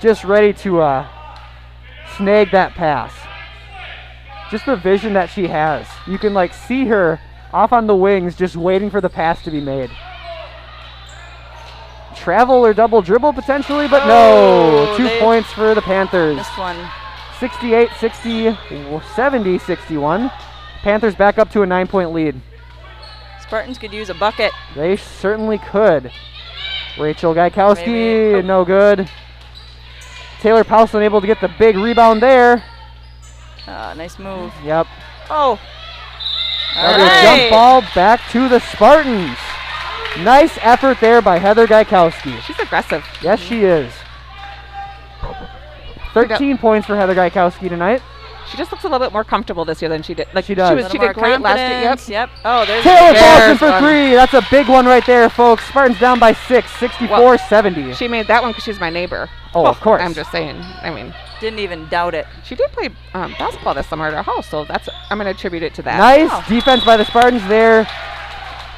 Just ready to snag that pass. Just the vision that she has. You can like see her off on the wings just waiting for the pass to be made. Travel or double dribble potentially, but no. 2 points for the Panthers. This one. 68-60, 70-61. Panthers back up to a 9-point lead. Spartans could use a bucket. They certainly could. Rachel Gaikowski, Maybe. no good. Taylor Paulson able to get the big rebound there. Nice move. Yep. Oh. That'll be a jump ball back to the Spartans. Nice effort there by Heather Gaikowski. She's aggressive. Yes, she is. 13 points for Heather Gaikowski tonight. She just looks a little bit more comfortable this year than she did. Like She does. She Little did more great last year. Yep. confidence. Yep. Oh, there's Taylor Paulson There's for one. 3. That's a big one right there, folks. Spartans down by 6, 64-70. She made that one because she's my neighbor. Oh, of course. I'm just saying. I mean, didn't even doubt it. she did play basketball this summer at our house, so I'm going to attribute it to that. Nice Oh. defense by the Spartans there.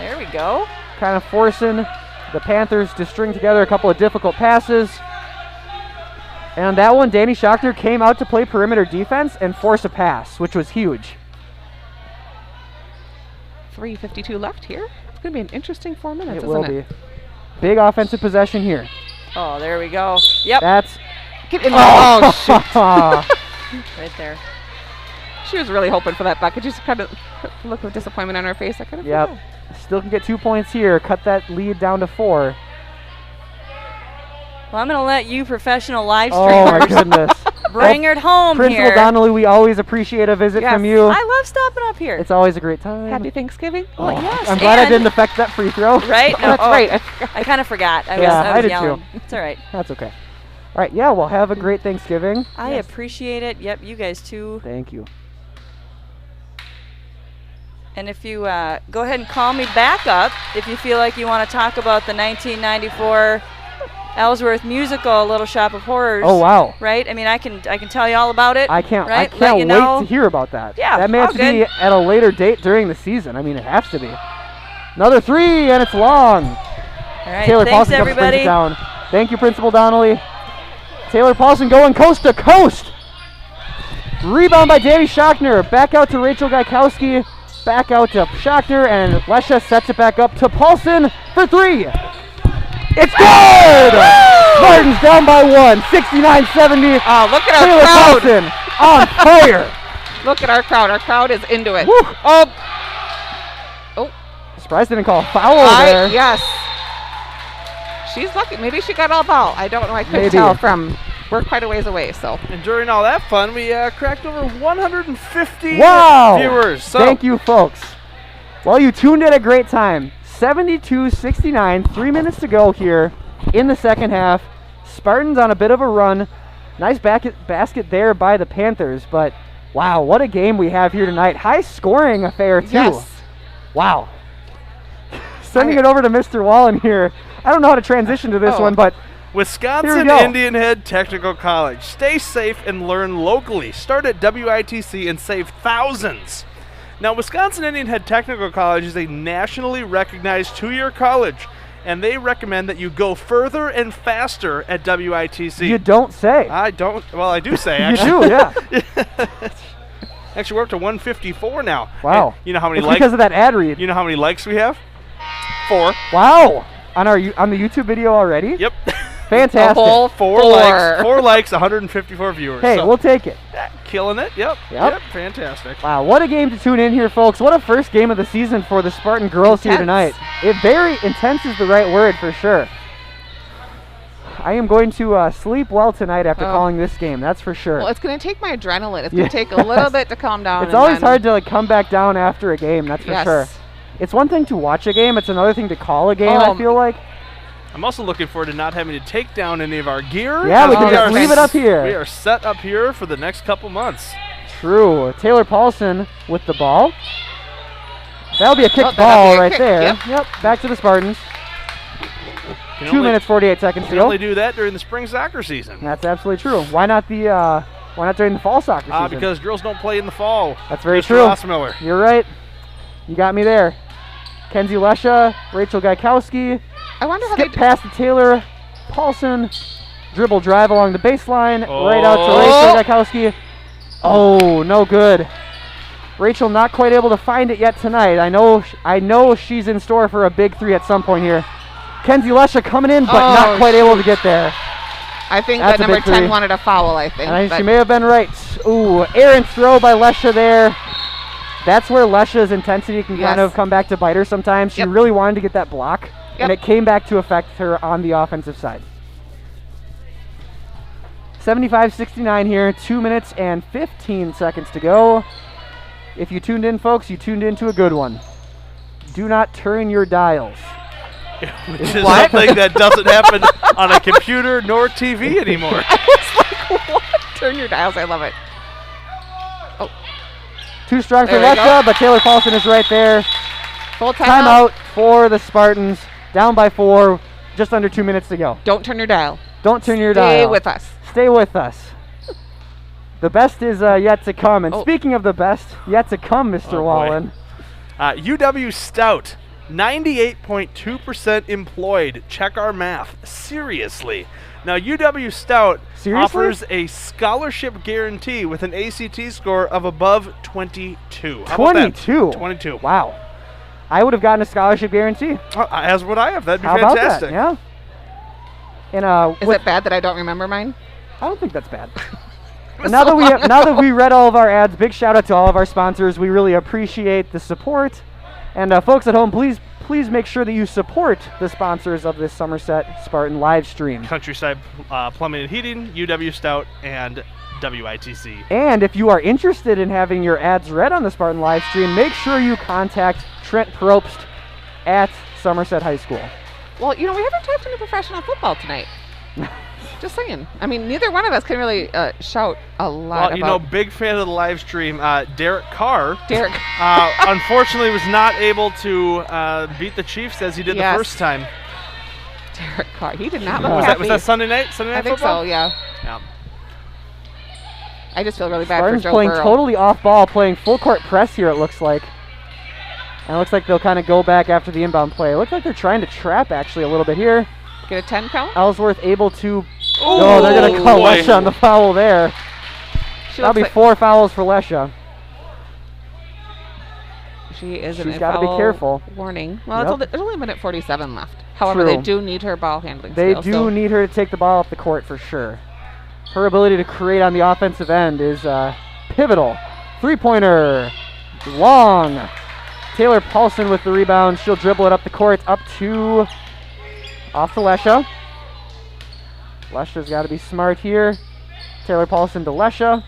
There we go. Kind of forcing the Panthers to string together a couple of difficult passes. And on that one, Danny Schochner came out to play perimeter defense and force a pass, which was huge. 3:52 left here. It's going to be an interesting 4 minutes, It isn't will it? be. Big offensive possession here. Oh, there we go. Yep. That's Get in there. Oh, shoot. Right there. She was really hoping for that bucket. Just kind of look of disappointment on her face. I kind of Yep. Still can get 2 points here. Cut that lead down to 4. Well, I'm going to let you professional live Oh my streamers goodness. bring it home Principal here. Donnelly, we always appreciate a visit Yes. from you. I love stopping up here. It's always a great time. Happy Thanksgiving. Oh, yes, I'm glad I and- didn't affect that free throw. Right? Oh, that's right. I kind of forgot. I Yeah, I was did yelling. too. It's all right. That's okay. All right, yeah, well, have a great Thanksgiving. I appreciate it. Yep, you guys too. Thank you. And if you go ahead and call me back up if you feel like you want to talk about the 1994 Ellsworth musical, Little Shop of Horrors. Oh, wow. Right? I mean, I can tell you all about it. I can't Right? wait Let you know. to hear about that. Yeah, that may all have to be at a later date during the season. I mean, it has to be. Another 3, and it's long. All right, Taylor thanks Paulson comes to bring everybody. it down. Thank you, Principal Donnelly. Taylor Paulson going coast to coast. Rebound by Danny Schochner. Back out to Rachel Gaikowski. Back out to Schochner, and Lesha sets it back up to Paulson for 3. It's good! Spartans down by 1, 69-70. Oh, look at Taylor our crowd. Paulson on fire. Look at our crowd. Our crowd is into it. Woo. Oh, Surprised they didn't call a foul there. yes. She's lucky. Maybe she got all ball. I don't know. I couldn't Maybe. tell from. We're quite a ways away, so. And during all that fun, we cracked over 150 Wow. viewers. So Thank you, folks. Well, you tuned in a great time. 72-69, 3 minutes to go here in the second half. Spartans on a bit of a run. Nice basket there by the Panthers, but wow, what a game we have here tonight. High scoring affair, too. Yes. Wow. Sending it over to Mr. Wallen here. I don't know how to transition to this Oh. one, but Wisconsin go. Indian Head Technical College. Stay safe and learn locally. Start at WITC and save thousands. Now, Wisconsin Indian Head Technical College is a nationally recognized 2-year college, and they recommend that you go further and faster at WITC. you don't say. I don't. Well, I do say, You actually. do, yeah. Actually, we're up to 154 now. Wow. And you know how many It's likes? because of that ad read. You know how many likes we have? 4. Wow. On the YouTube video already? Yep. Fantastic. A whole 4 likes. 4 likes, 154 viewers. Hey, So, we'll take it. killing it. Yep. Yep. Fantastic. Wow, what a game to tune in here, folks. What a first game of the season for the Spartan girls here Intense. tonight. Very intense is the right word for sure. I am going to sleep well tonight after Oh. calling this game, that's for sure. Well, it's going to take my adrenaline. It's going Yes. to take a little bit to calm down. It's and always then- hard to come back down after a game, that's for Yes. sure. It's one thing to watch a game, it's another thing to call a game, I feel like. I'm also looking forward to not having to take down any of our gear. Yeah, we Oh, can just that's leave it up here. We are set up here for the next couple months. True. Taylor Paulson with the ball. That'll be a kicked ball right there. Yep, back to the Spartans. 2 minutes, 48 seconds to You go. can only do that during the spring soccer season. That's absolutely true. Why not during the fall soccer season? Because girls don't play in the fall. That's very Mr. true. Rossmiller. You're right. You got me there. Kenzie Lesha, Rachel Gaikowski. I wonder how Skip past to Taylor Paulson. Dribble drive along the baseline. Right out to Rachel Gaikowski. Oh, no good. Rachel not quite able to find it yet tonight. I know she's in store for a big three at some point here. Kenzie Lesha coming in, but not quite able to get there. I think That's that a number big 10 three. wanted a foul, I think. And she may have been right. Ooh, errant throw by Lesha there. That's where Lesha's intensity can kind of come back to bite her sometimes. She really wanted to get that block, and it came back to affect her on the offensive side. 75-69 here, 2 minutes and 15 seconds to go. If you tuned in, folks, you tuned into a good one. Do not turn your dials. Which is something that doesn't happen on a computer nor TV anymore. I was like, what? Turn your dials. I love it. Too strong for There we Lesha, go. but Taylor Paulson is right there. Full timeout. Timeout for the Spartans. Down by 4, just under 2 minutes to go. Don't turn your dial. Don't turn your dial. Stay with us. Stay with us. The best is yet to come. And speaking of the best, yet to come, Mr. Wallen. UW Stout, 98.2% employed. Check our math. Seriously. Now, UW Stout offers a scholarship guarantee with an ACT score of above 22. How about that? 22? 22. Wow. I would have gotten a scholarship guarantee. As would I have. That'd be How fantastic. about that? Yeah. And Is it bad that I don't remember mine? I don't think that's bad. now that we read all of our ads, big shout out to all of our sponsors. We really appreciate the support. And folks at home, please make sure that you support the sponsors of this Somerset Spartan live stream. Countryside Plumbing and Heating, UW Stout, and WITC. And if you are interested in having your ads read on the Spartan live stream, make sure you contact Trent Probst at Somerset High School. Well, we haven't talked any professional football tonight. Just saying. I mean, neither one of us can really shout a lot about. Big fan of the live stream. Derek Carr. Derek. Unfortunately, was not able to beat the Chiefs as he did the first time. Derek Carr. He did not look Was happy. that Sunday night? Sunday night I think football? so. Yeah. I just feel really bad Spartans for Joe playing Burrow. totally off ball, playing full court press here. It looks like. And it looks like they'll kind of go back after the inbound play. It looks like they're trying to trap actually a little bit here. Get a 10 count. Ellsworth able to. Oh, they're going to call Lesha on the foul there. That'll be 4 fouls for Lesha. She is She's got to be careful. Warning. Well, there's only a minute 47 left. However, they do need her ball handling They skills. do need her to take the ball off the court for sure. Her ability to create on the offensive end is pivotal. 3-pointer. Long. Taylor Paulson with the rebound. She'll dribble it up the court. Off to Lesha. Lesha's got to be smart here. Taylor Paulson to Lesha.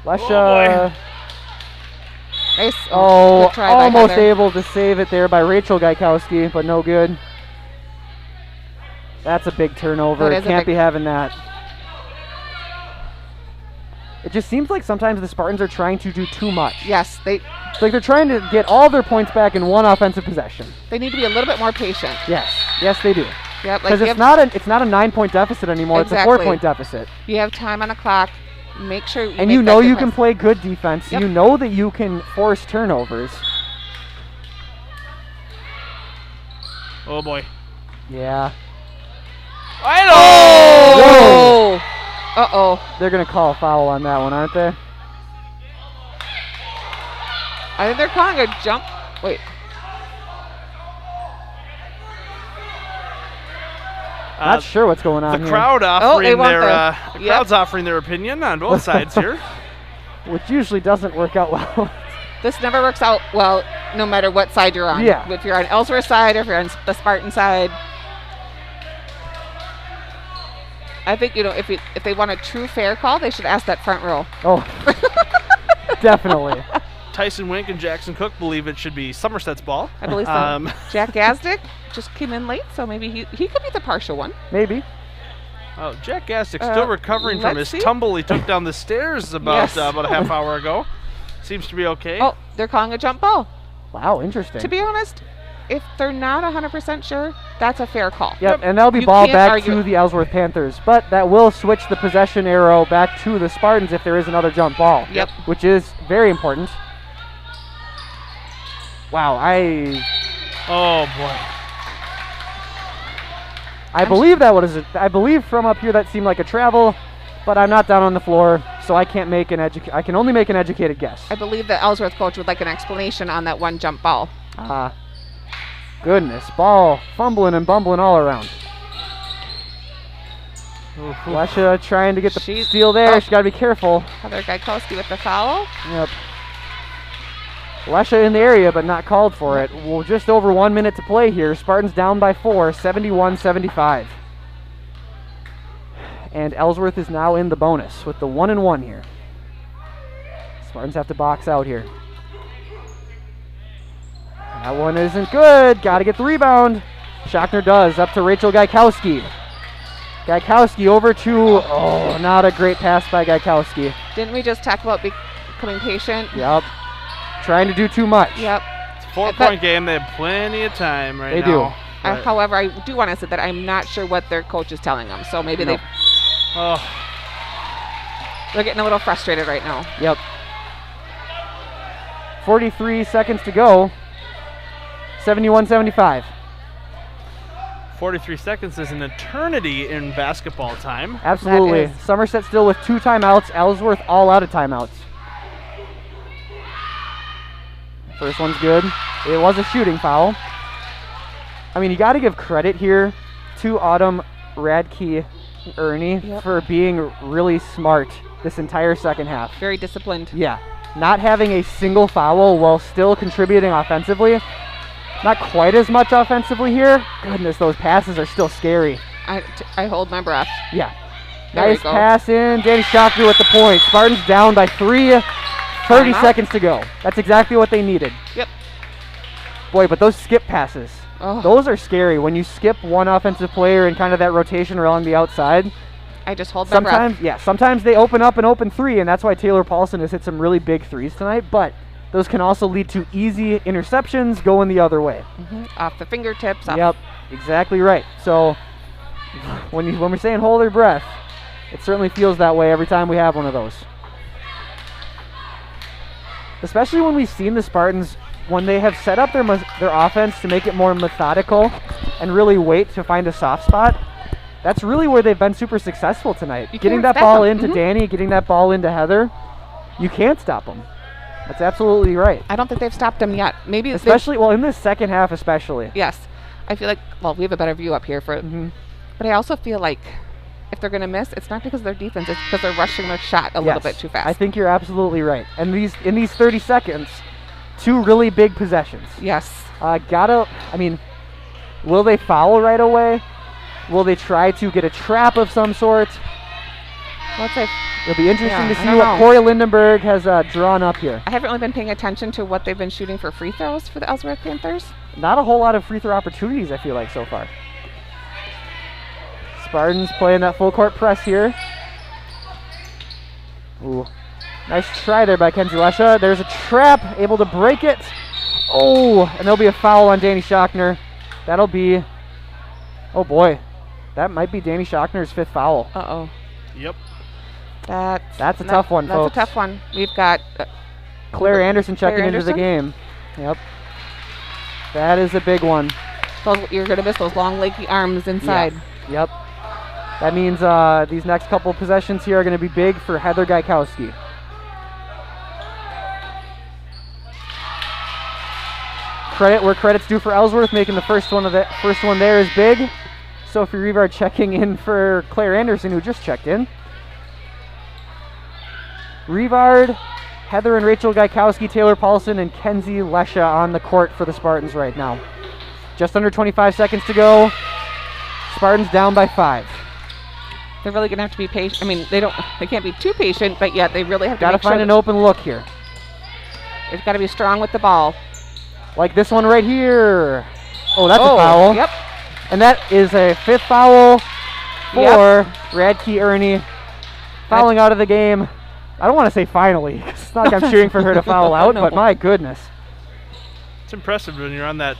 Lesha. Nice. Oh, good try by almost Heather. able to save it there by Rachel Gaikowski, but no good. That's a big turnover. Can't be having that. It just seems like sometimes the Spartans are trying to do too much. Yes, It's like they're trying to get all their points back in one offensive possession. They need to be a little bit more patient. Yes, they do. Yep, Because it's not a 9-point deficit anymore. Exactly. It's a 4-point deficit. You have time on the clock. Make sure And you know you can play good defense. You know that you can force turnovers. Oh boy. Yeah. Oh! Uh-oh. They're going to call a foul on that one, aren't they? I think they're calling a jump. Wait. Not sure what's going on The here. crowd offering the crowd's offering their opinion on both sides here. Which usually doesn't work out well. This never works out well no matter what side you're on. Yeah. If you're on Ellsworth side or if you're on the Spartan side. I think, if they want a true fair call, they should ask that front row. Oh, definitely. Tyson Wink and Jackson Cook believe it should be Somerset's ball. I believe so. Jack Gazdick just came in late, so maybe he could be the partial one. Maybe. Oh, Jack Gastick still recovering from his let's see. tumble he took down the stairs about a half hour ago. Seems to be okay. Oh, they're calling a jump ball. Wow, interesting. To be honest, if they're not 100% sure, that's a fair call. Yep, and that'll be ball back to the Ellsworth Panthers. But that will switch the possession arrow back to the Spartans if there is another jump ball. Yep. Which is very important. Wow, Oh, boy. I believe that was I believe from up here that seemed like a travel, but I'm not down on the floor, so I can't make I can only make an educated guess. I believe the Ellsworth coach would like an explanation on that one jump ball. Goodness, ball fumbling and bumbling all around. Lesha trying to get the steal there. She's got to be careful. Heather Gaikowski with the foul. Yep. Lesha in the area, but not called for it. Well, just over 1 minute to play here. Spartans down by 4, 71-75. And Ellsworth is now in the bonus with the 1-1 here. Spartans have to box out here. That one isn't good. Got to get the rebound. Schochner does. Up to Rachel Gaikowski. Gaikowski over to, not a great pass by Gaikowski. Didn't we just talk about becoming patient? Yep. Trying to do too much. Yep. It's a 4-point game. They have plenty of time right now. They do. However, I do want to say that I'm not sure what their coach is telling them. So maybe they're getting a little frustrated right now. Yep. 43 seconds to go. 71-75. 43 seconds is an eternity in basketball time. Absolutely. Somerset still with 2 timeouts. Ellsworth all out of timeouts. First one's good. It was a shooting foul. I mean, you got to give credit here to Autumn Radke Ernie for being really smart this entire second half. Very disciplined. Yeah. Not having a single foul while still contributing offensively. Not quite as much offensively here. Goodness, those passes are still scary. I hold my breath. Yeah. There Nice pass in. Danny Schochner with the point. Spartans down by 3. 30 seconds to go. That's exactly what they needed. Yep. Boy, but those skip passes, those are scary. When you skip one offensive player and kind of that rotation along the outside. I just hold my breath. Yeah, sometimes they open up an open 3, and that's why Taylor Paulson has hit some really big 3s tonight. But those can also lead to easy interceptions going the other way. Off the fingertips. Yep, exactly right. So when we're saying hold your breath, it certainly feels that way every time we have one of those. Especially when we've seen the Spartans, when they have set up their offense to make it more methodical and really wait to find a soft spot, that's really where they've been super successful tonight. Getting that ball into Danny, getting that ball into Heather, you can't stop them. That's absolutely right. I don't think they've stopped them yet. Maybe especially, well, in this second half especially. Yes. I feel like, well, we have a better view up here for it. But I also feel like if they're going to miss, it's not because of their defense, it's because they're rushing their shot a little bit too fast. I think you're absolutely right. And in these 30 seconds, 2 really big possessions. Yes. Will they foul right away? Will they try to get a trap of some sort? It'll be interesting to see what Corey Lindenberg has drawn up here. I haven't really been paying attention to what they've been shooting for free throws for the Ellsworth Panthers. Not a whole lot of free throw opportunities, I feel like, so far. Spartans playing that full court press here. Ooh. Nice try there by Kenzie Lesha. There's a trap, able to break it. Oh, and there'll be a foul on Danny Schochner. That'll be, oh boy, that might be Danny Schochner's 5th foul. Uh-oh. Yep. That's a tough one, folks. That's a tough one. We've got Claire Anderson checking into the game. Yep. That is a big one. You're going to miss those long, leggy arms inside. Yeah. Yep. That means these next couple possessions here are going to be big for Heather Gaikowski. Credit where credit's due for Ellsworth, making the first one there is big. Sophie Rivard checking in for Claire Anderson, who just checked in. Rivard, Heather and Rachel Gaikowski, Taylor Paulson, and Kenzie Lesha on the court for the Spartans right now. Just under 25 seconds to go. Spartans down by 5. They're really going to have to be patient. I mean, they can't be too patient, but yet they really have to Gotta find an open look here. They've got to be strong with the ball. Like this one right here. Oh, that's a foul. Yep. And that is a 5th foul for Radke Ernie. Fouling out of the game. I don't want to say finally. It's not like I'm cheering for her to foul out, No. but my goodness. It's impressive when you're on that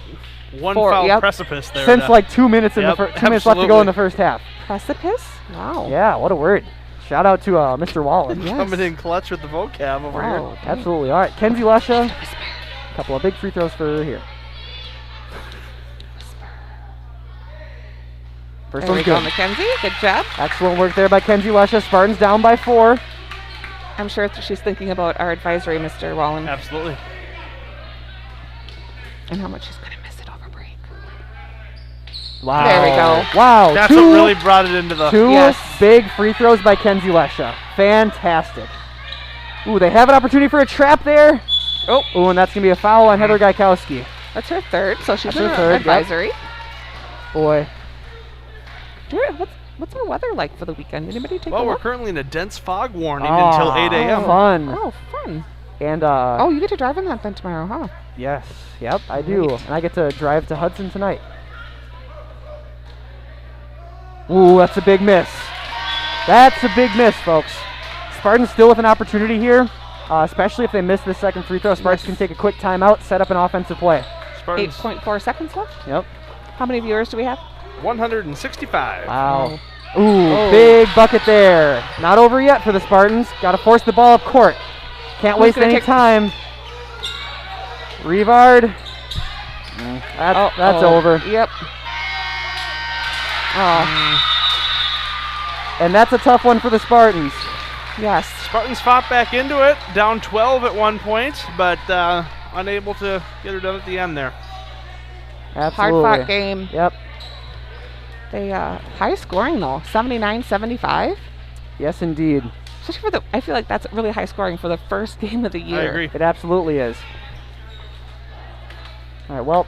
one Four, foul yep. precipice there. Since like 2 minutes in the Yep, 2 minutes left to go in the absolutely. first half. Precipice? Wow. Yeah, what a word. Shout out to Mr. Wallen. Yes. Coming in clutch with the vocab over Wow. here. Absolutely. All right, Kenzie Lesha. A couple of big free throws for her here. First There we one's go, good. Mackenzie. Good job. Excellent work there by Kenzie Lesha. Spartans down by 4. I'm sure she's thinking about our advisory, Mr. Wallen, Absolutely. and how much she's going to miss it over break. Wow. There we go. Wow. That's two, what really brought it into the. two Yes. big free throws by Kenzie Lesha. Fantastic. Ooh, they have an opportunity for a trap there. Oh. Ooh, and that's going to be a foul on Heather Gaikowski. That's her third, so she's That's in her third, yep. advisory. Boy. What's our weather like for the weekend? Anybody take Well, a we're look? currently in a dense fog warning until 8 a.m. Fun. Oh, fun. And, Oh, you get to drive in that then tomorrow, huh? yes. Yep, I do. And I get to drive to Hudson tonight. Ooh, that's a big miss. That's a big miss, folks. Spartans still with an opportunity here, especially if they miss the second free throw. Spartans can take a quick timeout, set up an offensive play. Spartans 8.4 seconds left. Yep. How many viewers do we have? 165. Wow. Ooh, big bucket there. Not over yet for the Spartans. Got to force the ball up court. Can't Who's waste gonna any take- time. Revard. That's over. Yep. Oh, And that's a tough one for the Spartans. yes. Spartans fought back into it, down 12 at one point, but unable to get her done at the end there. Absolutely. Hard-fought game. Yep. They high scoring though, 79-75. Yes, indeed. Especially for the, I feel like that's really high scoring for the first game of the year. I agree. It absolutely is. All right, well,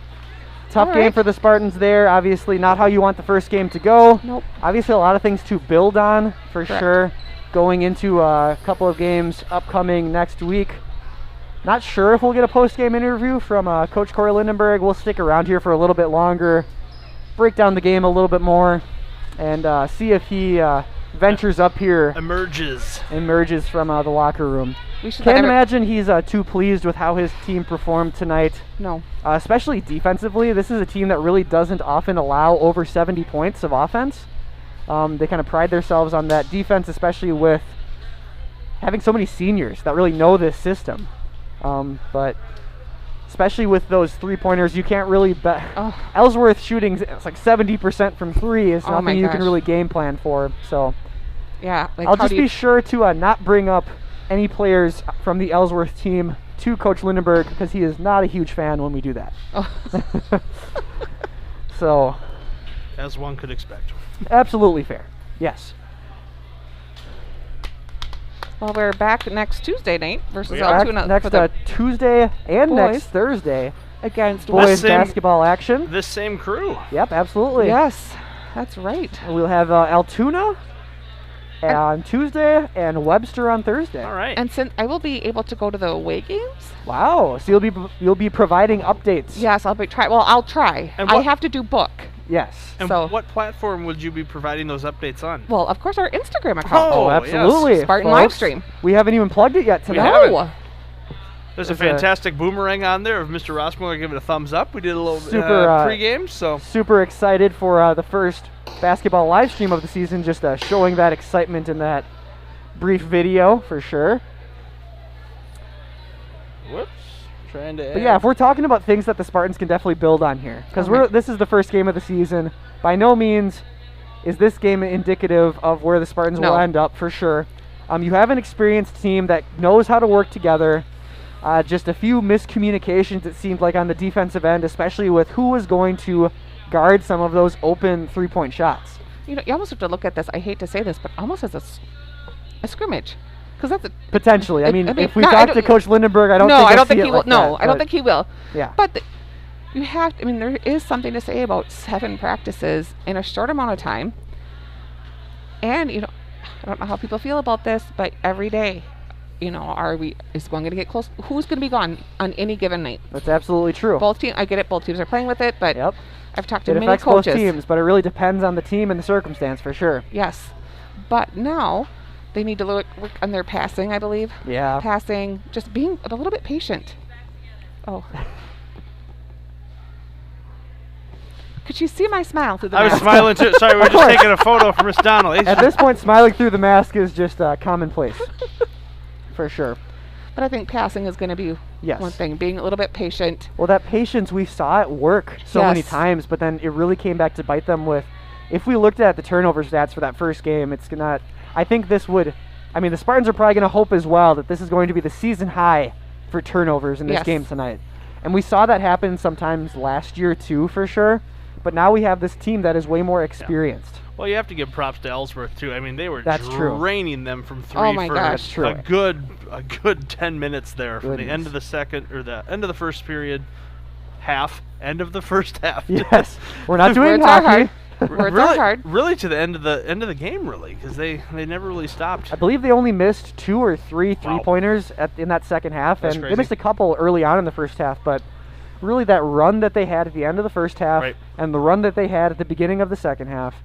tough All game right. for the Spartans there. Obviously not how you want the first game to go. Nope. Obviously a lot of things to build on for Correct. sure. Going into a couple of games upcoming next week. Not sure if we'll get a post-game interview from Coach Corey Lindenberg. We'll stick around here for a little bit longer, break down the game a little bit more, and see if he ventures up here, emerges from the locker room. We should Can't let imagine he's too pleased with how his team performed tonight, No. especially defensively. This is a team that really doesn't often allow over 70 points of offense. They kind of pride themselves on that defense, especially with having so many seniors that really know this system. But especially with those three-pointers, you can't really bet. Oh. Ellsworth shooting, it's like 70% from three is Oh my nothing you can gosh. really game plan for. So Yeah. Like I'll how just do you, be sure to not bring up any players from the Ellsworth team to Coach Lindenberg because he is not a huge fan when we do that. Oh. So As one could expect. absolutely fair. Yes. Well, we're back next Tuesday night versus We are. Altoona Next for the Tuesday and boys. next Thursday, against boys same- basketball action. This same crew. Yep, absolutely. Yes, that's right. We'll have Altoona on Tuesday and Webster on Thursday. All right. And since I will be able to go to the away games, Wow. So you'll be providing updates. yes, I'll try. Well, I'll try. And I what- have to do book. Yes. and so- what platform would you be providing those updates on? Well, of course, our Instagram account. Oh, Oh, yes. absolutely. Spartan folks. live stream. We haven't even plugged it yet We tonight. haven't. No. There's a There's a- fantastic boomerang on there of Mr. Rossmiller giving a thumbs up. We did a little Super, pre-game, so Super excited for the first basketball live stream of the season, just showing that excitement in that brief video for sure. whoops. Trying to But yeah, if we're talking about things that the Spartans can definitely build on here, because Okay. this is the first game of the season. By no means is this game indicative of where the Spartans No. will end up for sure. You have an experienced team that knows how to work together. Just a few miscommunications, it seemed like, on the defensive end, especially with who was going to guard some of those open three-point shots. You know, you almost have to look at this. I hate to say this, but almost as a scrimmage, because that's a Potentially. I I mean, mean, if we no, I talk to don't- Coach Lindenberg, I don't no, think I I don't see think it he will. like No, that, I don't but think he will. Yeah. But you have. I mean, there is something to say about 7 practices in a short amount of time. And you know, I don't know how people feel about this, but every day, you know, is one going to get close? Who's going to be gone on any given night? That's absolutely true. Both teams. I get it. Both teams are playing with it, but Yep. I've talked to It many affects coaches. both teams, but it really depends on the team and the circumstance for sure. Yes, but now They need to work on their passing, I believe. Yeah. Passing, just being a little bit patient. Oh. Could you see my smile through the I was mask? smiling too. Sorry, we were just taking a photo for Miss Donnelly. At this point, smiling through the mask is just commonplace. For sure. But I think passing is going to be Yes. one thing, being a little bit patient. Well, that patience, we saw it work so many Yes. times, but then it really came back to bite them with, if we looked at the turnover stats for that first game, it's not, I think this would, I mean, the Spartans are probably going to hope as well that this is going to be the season high for turnovers in this Yes. game tonight. And we saw that happen sometimes last year too, for sure. But now we have this team that is way more experienced. Well, you have to give props to Ellsworth too. I mean, they were That's true. draining them from three Oh my for gosh. That's true. a good 10 minutes there from the end of the second or the end of the first period, end of the first half. Yes, we're not doing Words are hockey. hard. Words are hard. Really to the end of the game, really, because they never really stopped. I believe they only missed 2 or 3 three-pointers in that second half, That's and crazy. they missed a couple early on in the first half, but really that run that they had at the end of the first half Right. and the run that they had at the beginning of the second half.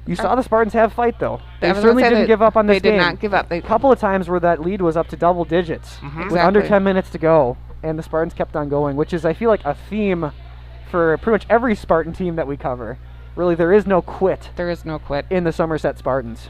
You saw the Spartans have fight, though. They I was gonna certainly say didn't that give up on this They game. did not give up. A couple of times where that lead was up to double digits with under Exactly. 10 minutes to go, and the Spartans kept on going, which is, I feel like, a theme for pretty much every Spartan team that we cover. Really, there is no quit There is no quit. in the Somerset Spartans.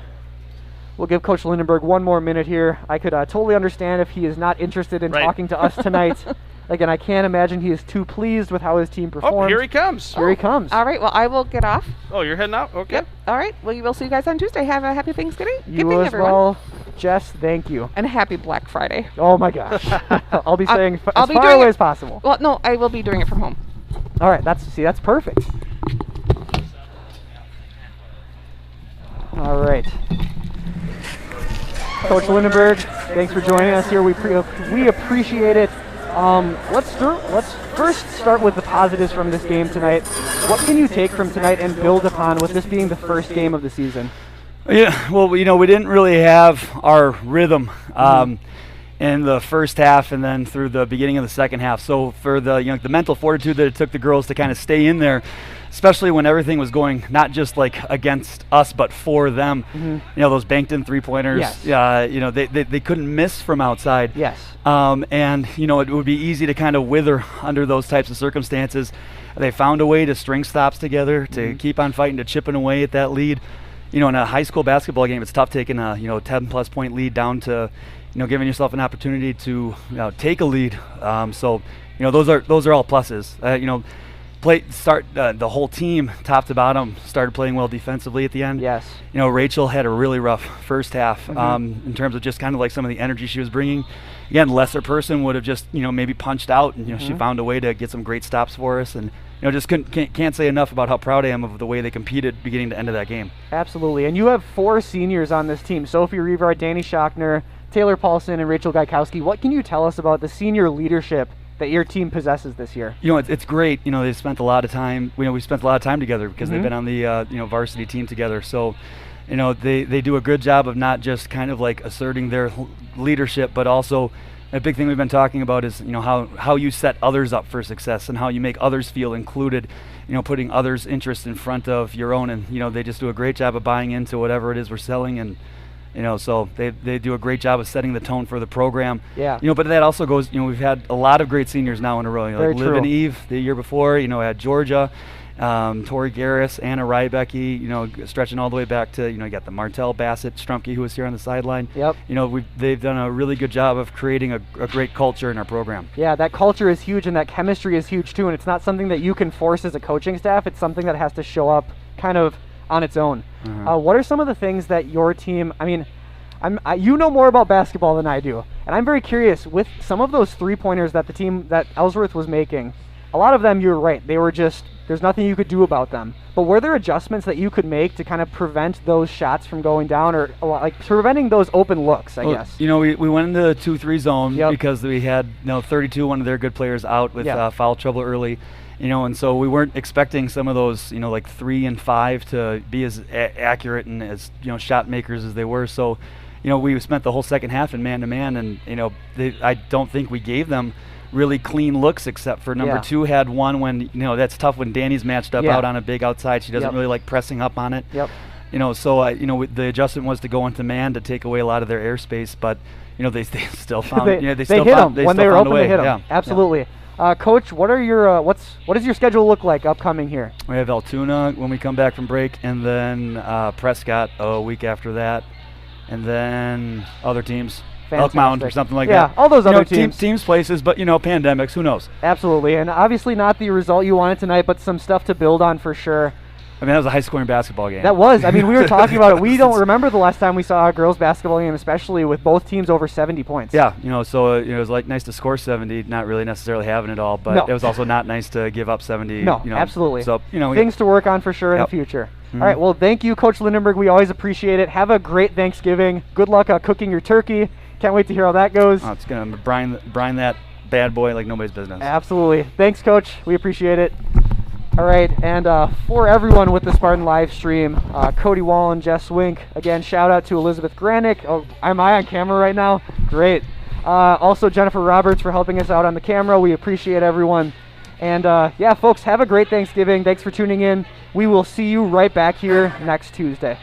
We'll give Coach Lindenberg one more minute here. I could totally understand if he is not interested in Right. talking to us tonight. Again, I can't imagine he is too pleased with how his team performed. Oh, here he comes. Here he comes. All right, well, I will get off. Oh, you're heading out? Okay. Yep. All right. Well, we'll see you guys on Tuesday. Have a happy Thanksgiving. You Giving, as everyone. well. Jess, thank you. And a happy Black Friday. Oh my gosh. I'll be staying I'll as be far doing away it- as possible. Well, no, I will be doing it from home. All right, that's perfect. All right. Coach Lindenberg, thanks for joining us here. We appreciate it. Let's first start with the positives from this game tonight. What can you take from tonight and build upon with this being the first game of the season? Yeah, well, we didn't really have our rhythm in the first half and then through the beginning of the second half. So for the the mental fortitude that it took the girls to kind of stay in there, especially when everything was going not just like against us but for them. Those banked in three-pointers. Yes. They couldn't miss from outside. Yes. And it would be easy to kind of wither under those types of circumstances. They found a way to string stops together, to keep on fighting, to chipping away at that lead. In a high school basketball game, it's tough taking a 10+ point lead down to giving yourself an opportunity to take a lead. Those are all pluses. The whole team, top to bottom, started playing well defensively at the end. Yes. Rachel had a really rough first half in terms of just kind of like some of the energy she was bringing. Again, lesser person would have just maybe punched out, and she found a way to get some great stops for us, and just can't say enough about how proud I am of the way they competed beginning to end of that game. Absolutely. And you have 4 seniors on this team: Sophie Revard, Danny Schochner, Taylor Paulson, and Rachel Gaikowski. What can you tell us about the senior leadership that your team possesses this year? It's great. They've spent a lot of time. We spent a lot of time together because they've been on the varsity team together. So, they do a good job of not just kind of like asserting their leadership, but also a big thing we've been talking about is how you set others up for success and how you make others feel included. Putting others' interests in front of your own, and they just do a great job of buying into whatever it is we're selling, and so they do a great job of setting the tone for the program. Yeah. But that also goes, we've had a lot of great seniors now in a row. Very Like Liv true. and Eve the year before, at Georgia, Tori Garris, Anna Rybecki, stretching all the way back to, you got the Martell Bassett Strumke who was here on the sideline. Yep. They've done a really good job of creating a great culture in our program. Yeah, that culture is huge, and that chemistry is huge too, and it's not something that you can force as a coaching staff. It's something that has to show up kind of on its own. What are some of the things that your team, you know more about basketball than I do, and I'm very curious with some of those three-pointers that Ellsworth was making. A lot of them, you're right, they were just, there's nothing you could do about them. But were there adjustments that you could make to kind of prevent those shots from going down, or like preventing those open looks, I guess? We went into the 2-3 zone Yep. because we had 32, one of their good players out with Yep. foul trouble early. And so we weren't expecting some of those, like 3 and 5 to be as accurate and as, shot makers as they were. So, we spent the whole second half in man-to-man, and, I don't think we gave them really clean looks except for number 2 had one when, that's tough when Danny's matched up Yeah. out on a big outside. She doesn't Yep. really like pressing up on it. Yep. So the adjustment was to go into man to take away a lot of their airspace, but they still found they hit them when they were open. They hit them. Yeah. Absolutely. Coach, what are your what does your schedule look like upcoming here? We have Altoona when we come back from break, and then Prescott a week after that, and then other teams. Elk Mound or something like that. Yeah, all those other teams. Teams, places, but pandemics, who knows? Absolutely, and obviously not the result you wanted tonight, but some stuff to build on for sure. I mean, that was a high-scoring basketball game. That was. I mean, we were talking about it. We don't remember the last time we saw a girls' basketball game, especially with both teams over 70 points. Yeah, so it was nice to score 70, not really necessarily having it all, but it was also not nice to give up 70. No, absolutely. So things to work on for sure in the future. All right, well, thank you, Coach Lindenberg. We always appreciate it. Have a great Thanksgiving. Good luck cooking your turkey. Can't wait to hear how that goes. Oh, it's going to brine that bad boy like nobody's business. Absolutely. Thanks, Coach. We appreciate it. All right, and for everyone with the Spartan live stream, Cody Wallen, Jess Wink, again, shout out to Elizabeth Granick. Oh, am I on camera right now? Great. Also, Jennifer Roberts for helping us out on the camera. We appreciate everyone. And yeah, folks, have a great Thanksgiving. Thanks for tuning in. We will see you right back here next Tuesday.